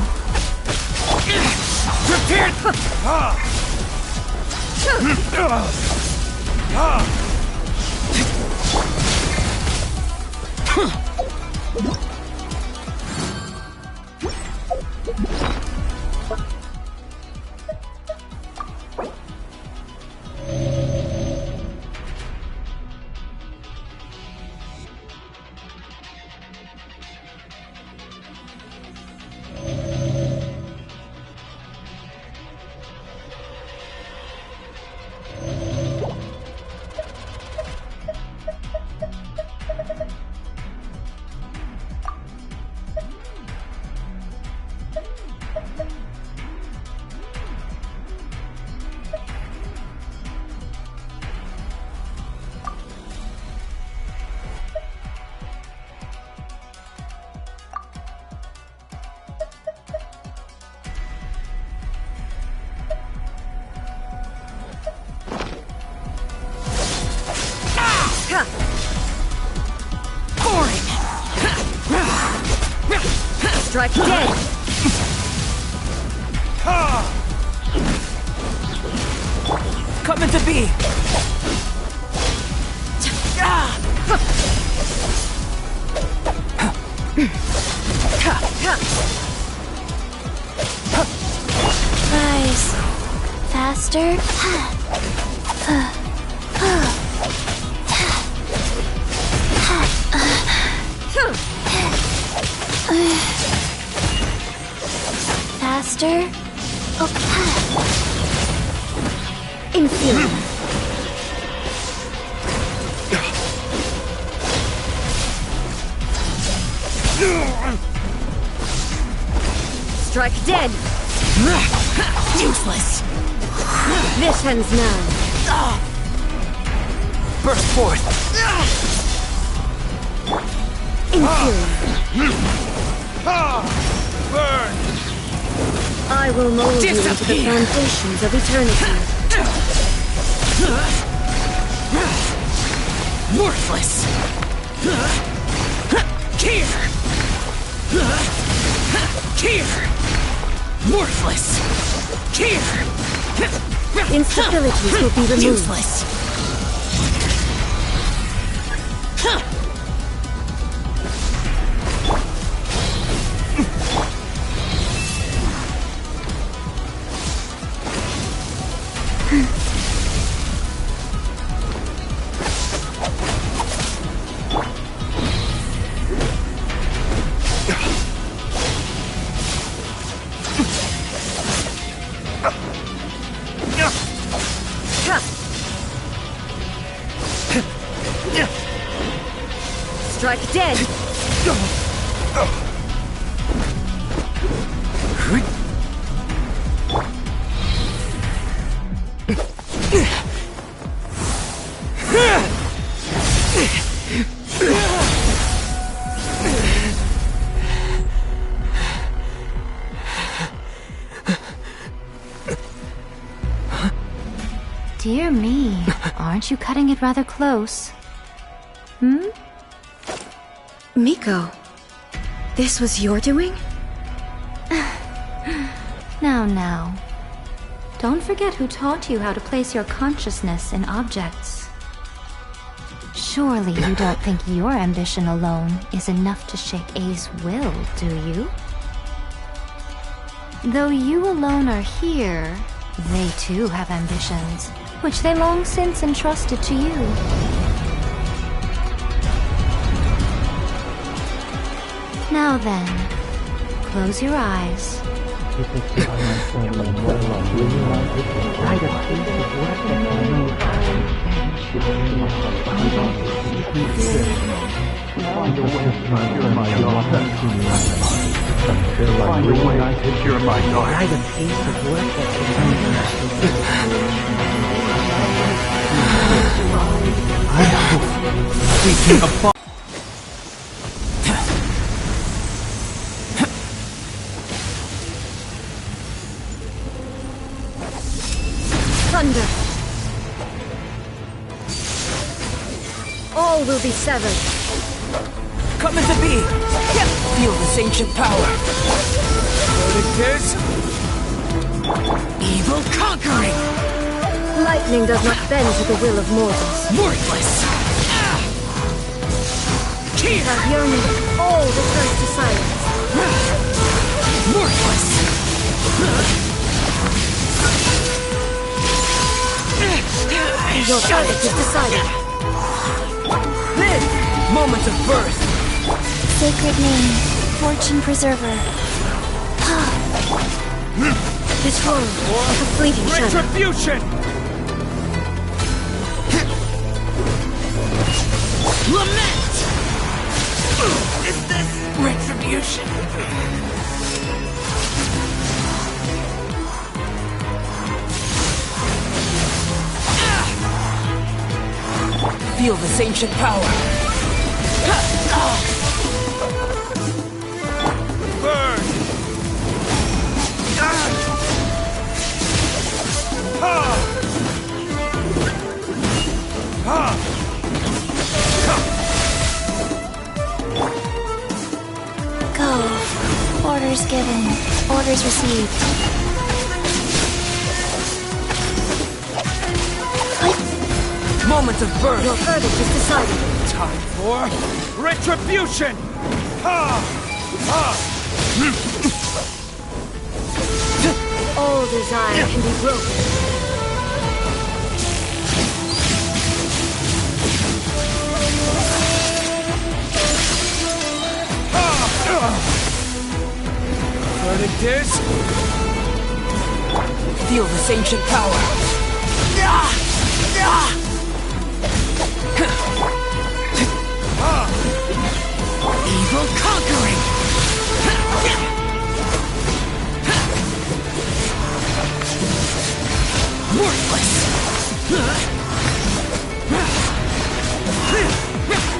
Prepared! Strike dead! Coming to be! Rise. Faster. Faster. Inferior. Strike dead! Useless! This ends now. Burst forth! Inferior. Burn! I will mold you into the foundations of eternity. Worthless! Here! Here! Worthless! Here! Instabilities will be removed. Useless! Strike dead! Dear me, aren't you cutting it rather close? Hmm? Miko, this was your doing? Now. Don't forget who taught you how to place your consciousness in objects. Surely you don't think your ambition alone is enough to shake A's will, do you? Though you alone are here, they too have ambitions, which they long since entrusted to you. Now then, close your eyes. Thunder! All will be severed. Come into being! Feel this ancient power! Verdict is... evil conquering! Lightning does not bend to the will of mortals. Worthless! Here! Without yearning, all returns to silence. Worthless! Your verdict is decided. Then, moment of birth! Sacred name, fortune preserver. This world, like a fleeting shadow. Retribution! Lament! Is this retribution? Feel this ancient power. Burn! Go. Orders given. Orders received. Moment of birth. Your verdict is decided. Time for retribution! All desire can be broken. Verdict is... feel this ancient power. Evil conquering! Worthless!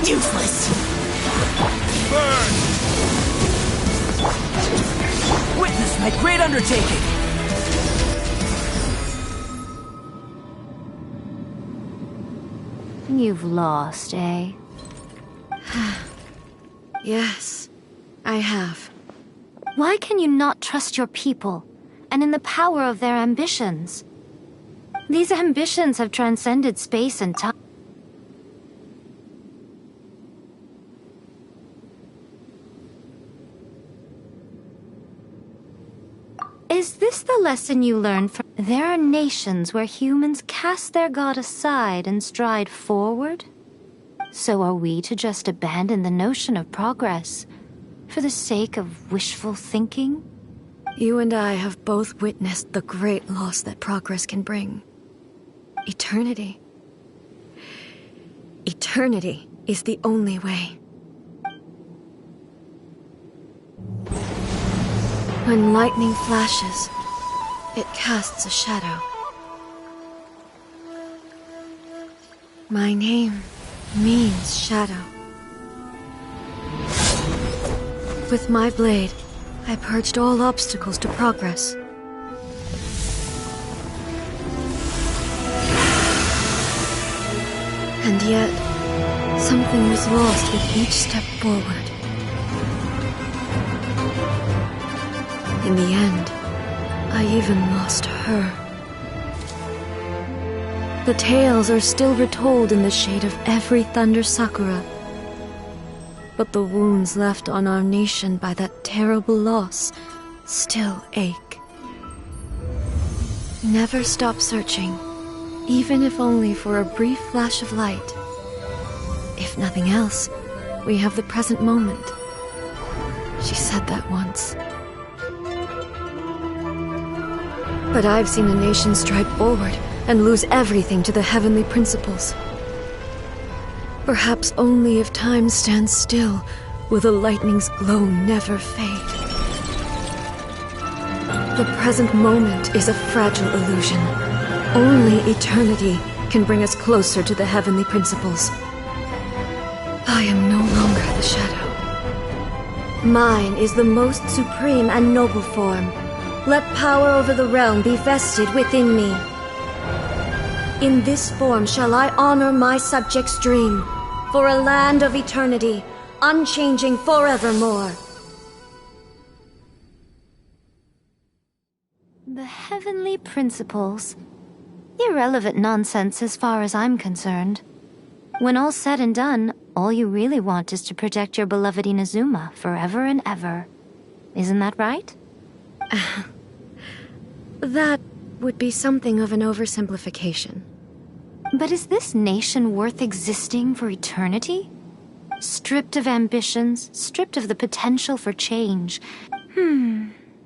Useless! Burn! Witness my great undertaking! You've lost, eh? Yes, I have. Why can you not trust your people, and in the power of their ambitions? These ambitions have transcended space and time. Is this the lesson you learned from... There are nations where humans cast their god aside and stride forward? So are we to just abandon the notion of progress for the sake of wishful thinking? You and I have both witnessed the great loss that progress can bring. Eternity. Eternity is the only way. When lightning flashes, it casts a shadow. My name means shadow. With my blade, I purged all obstacles to progress. And yet, something was lost with each step forward. In the end, I even lost her. The tales are still retold in the shade of every Thunder Sakura. But the wounds left on our nation by that terrible loss still ache. Never stop searching, even if only for a brief flash of light. If nothing else, we have the present moment. She said that once. But I've seen a nation stride forward and lose everything to the heavenly principles. Perhaps only if time stands still will the lightning's glow never fade. The present moment is a fragile illusion. Only eternity can bring us closer to the heavenly principles. I am no longer the shadow. Mine is the most supreme and noble form. Let power over the realm be vested within me. In this form shall I honor my subjects' dream, for a land of eternity, unchanging forevermore. The heavenly principles. Irrelevant nonsense as far as I'm concerned. When all's said and done, all you really want is to protect your beloved Inazuma forever and ever. Isn't that right? That would be something of an oversimplification. But is this nation worth existing for eternity? Stripped of ambitions, stripped of the potential for change.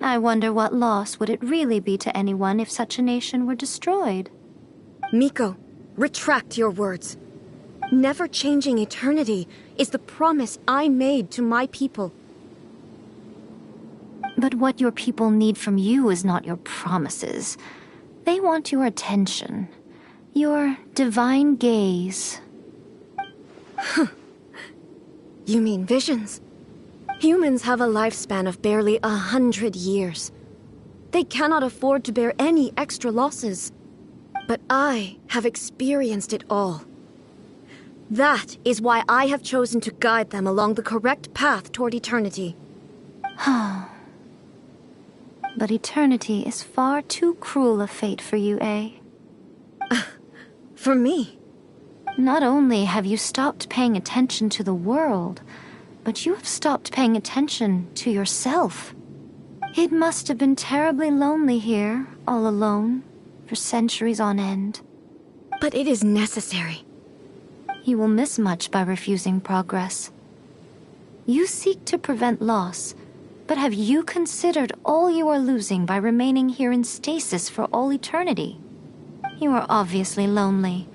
I wonder what loss would it really be to anyone if such a nation were destroyed? Miko, retract your words. Never changing eternity is the promise I made to my people. But what your people need from you is not your promises. They want your attention. Your divine gaze. You mean visions? Humans have a lifespan of barely 100 years. They cannot afford to bear any extra losses. But I have experienced it all. That is why I have chosen to guide them along the correct path toward eternity. But eternity is far too cruel a fate for you, eh? For me? Not only have you stopped paying attention to the world, but you have stopped paying attention to yourself. It must have been terribly lonely here, all alone, for centuries on end. But it is necessary. You will miss much by refusing progress. You seek to prevent loss, but have you considered all you are losing by remaining here in stasis for all eternity? You are obviously lonely,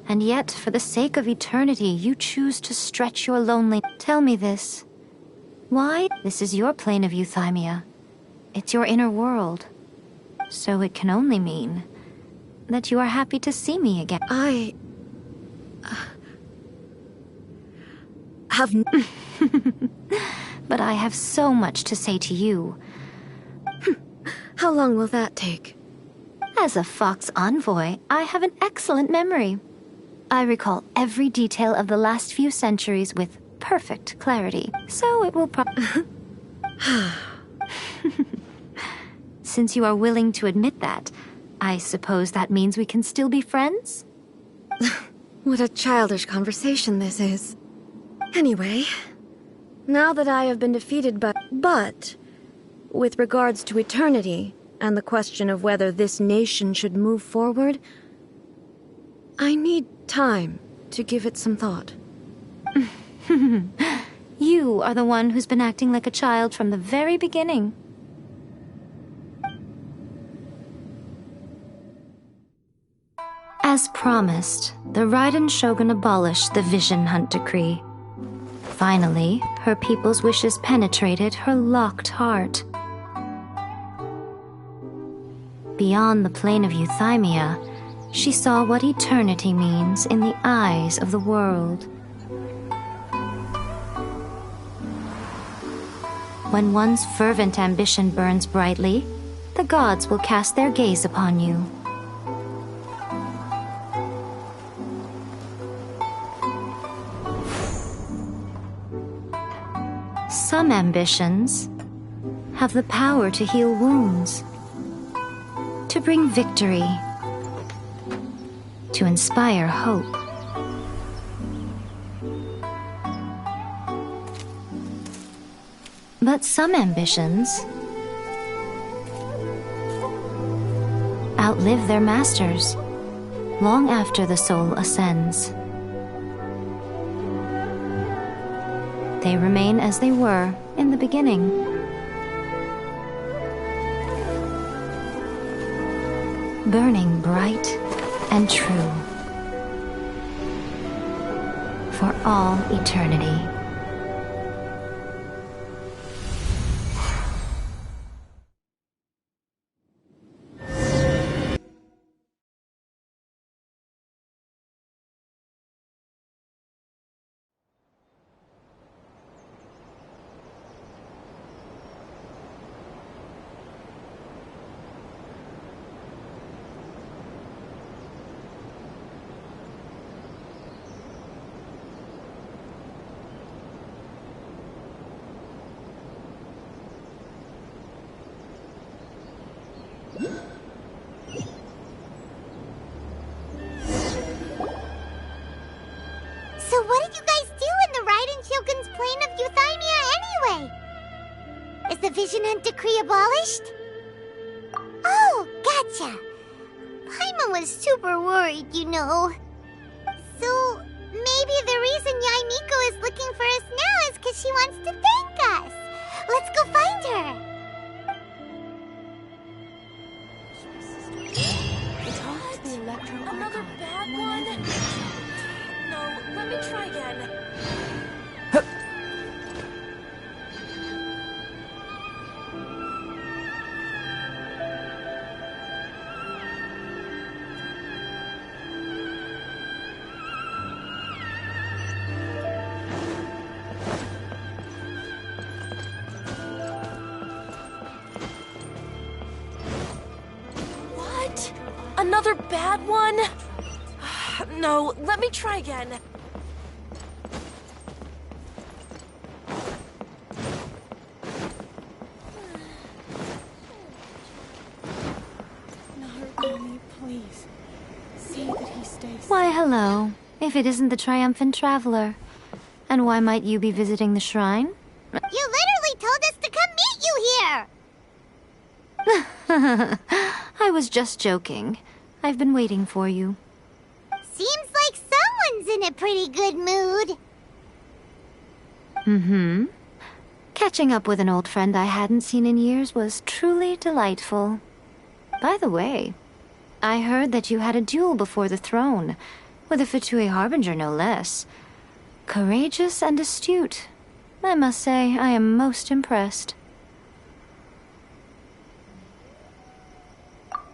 and yet for the sake of eternity you choose to stretch your loneliness. Tell me this. Why? This is your plane of euthymia. It's your inner world. So it can only mean that you are happy to see me again. I have... But I have so much to say to you. How long will that take? As a Fox envoy, I have an excellent memory. I recall every detail of the last few centuries with perfect clarity, so it will Since you are willing to admit that, I suppose that means we can still be friends? What a childish conversation this is. Anyway, now that I have been defeated but with regards to eternity and the question of whether this nation should move forward, I need time to give it some thought. You are the one who's been acting like a child from the very beginning. As promised, the Raiden Shogun abolished the Vision Hunt Decree. Finally, her people's wishes penetrated her locked heart. Beyond the plane of euthymia, she saw what eternity means in the eyes of the world. When one's fervent ambition burns brightly, the gods will cast their gaze upon you. Some ambitions have the power to heal wounds, to bring victory, to inspire hope. But some ambitions outlive their masters long after the soul ascends. They remain as they were in the beginning. Burning bright and true for all eternity. So what did you guys do in the Raiden Shogun's plane of euthymia anyway? Is the Vision Hunt Decree abolished? Oh, gotcha. Paimon was super worried, you know. So maybe the reason Yaimiko is looking for us now is because she wants to thank us. Let's go find her. Another bad one? No, let me try again. What? Another bad one? No, let me try again. Narukami, please. See that he stays. Why, hello, if it isn't the triumphant traveler. And why might you be visiting the shrine? You literally told us to come meet you here! I was just joking. I've been waiting for you. Seems like someone's in a pretty good mood. Mm-hmm. Catching up with an old friend I hadn't seen in years was truly delightful. By the way, I heard that you had a duel before the throne, with a Fatui Harbinger no less. Courageous and astute. I must say, I am most impressed.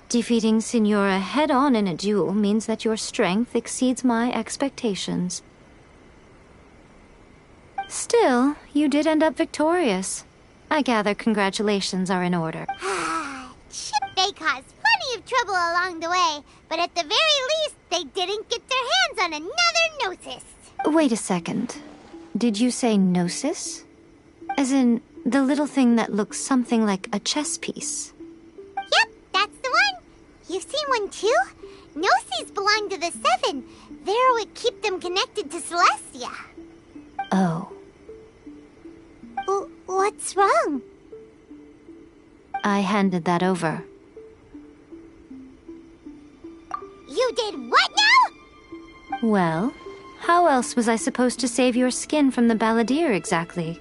Defeating Signora head-on in a duel means that your strength exceeds my expectations. Still, you did end up victorious. I gather congratulations are in order. They caused plenty of trouble along the way, but at the very least, they didn't get their hands on another Gnosis. Wait a second. Did you say Gnosis? As in, the little thing that looks something like a chess piece? Yep, that's the one. You've seen one too? Gnosis belong to the Seven. They're what keep them connected to Celestia. Oh. What's wrong? I handed that over. You did what now? Well, how else was I supposed to save your skin from the balladeer exactly?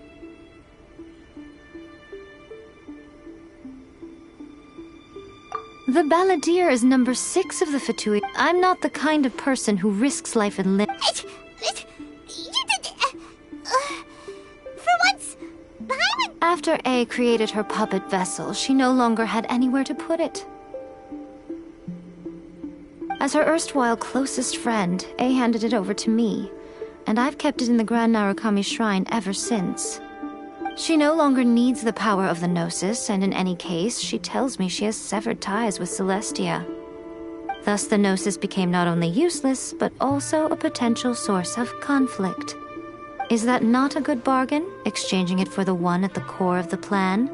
The balladeer is number 6 of the Fatui. I'm not the kind of person who risks life and limb. For once, I would... After A created her puppet vessel, she no longer had anywhere to put it. As her erstwhile closest friend, A handed it over to me, and I've kept it in the Grand Narukami Shrine ever since. She no longer needs the power of the Gnosis, and in any case, she tells me she has severed ties with Celestia. Thus, the Gnosis became not only useless, but also a potential source of conflict. Is that not a good bargain, exchanging it for the one at the core of the plan?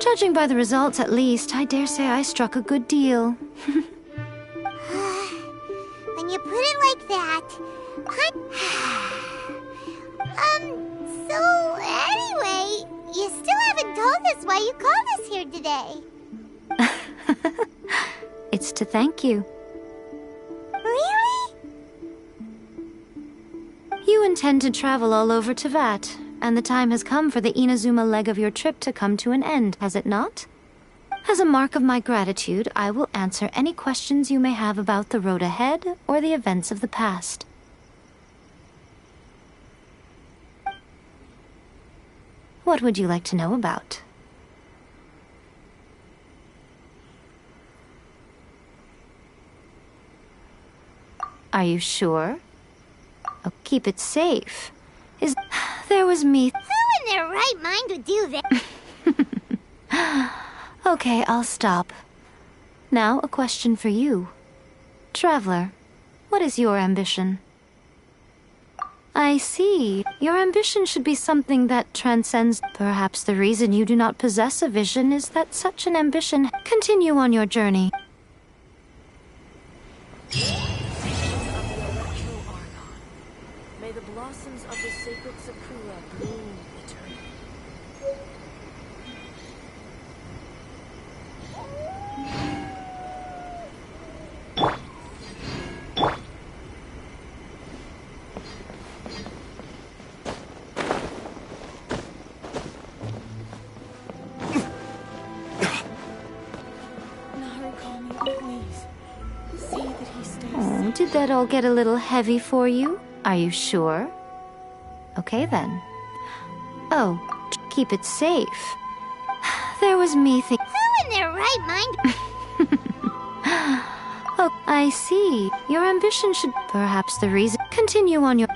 Judging by the results, at least, I dare say I struck a good deal. When you put it like that, so anyway, you still haven't told us why you called us here today. It's to thank you. Really? You intend to travel all over Teyvat, and the time has come for the Inazuma leg of your trip to come to an end, has it not? As a mark of my gratitude, I will answer any questions you may have about the road ahead or the events of the past. What would you like to know about? Are you sure? Oh, keep it safe. There was me. Who in their right mind would do that? Okay, I'll stop. Now, a question for you. Traveler, what is your ambition? I see. Your ambition should be something that transcends. Perhaps the reason you do not possess a vision is that such an ambition. Continue on your journey. May the blossoms of the sacred Sakura bloom eternally. Narukami, please. See that he stays Oh, safe. did that all get a little heavy for you? Are you sure? Okay then. Oh, keep it safe. There was me Who in their right mind? Oh, I see. Your ambition should... Perhaps the reason... Continue on your...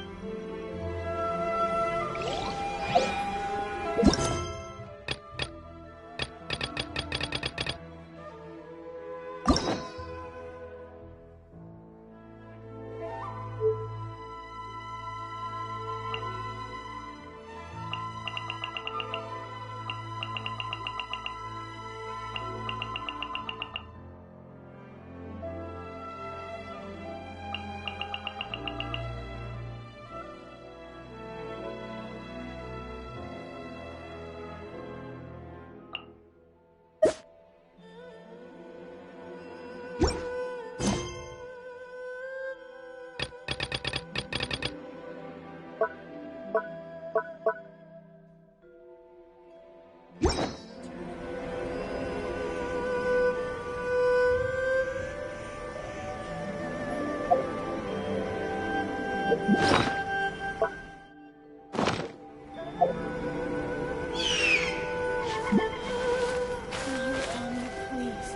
Narukami, please.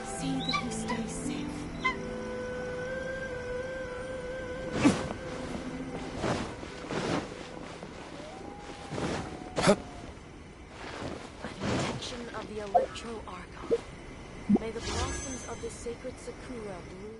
See that he stays safe. By the intention of the Electro Archon, may the blossoms of the sacred Sakura bloom.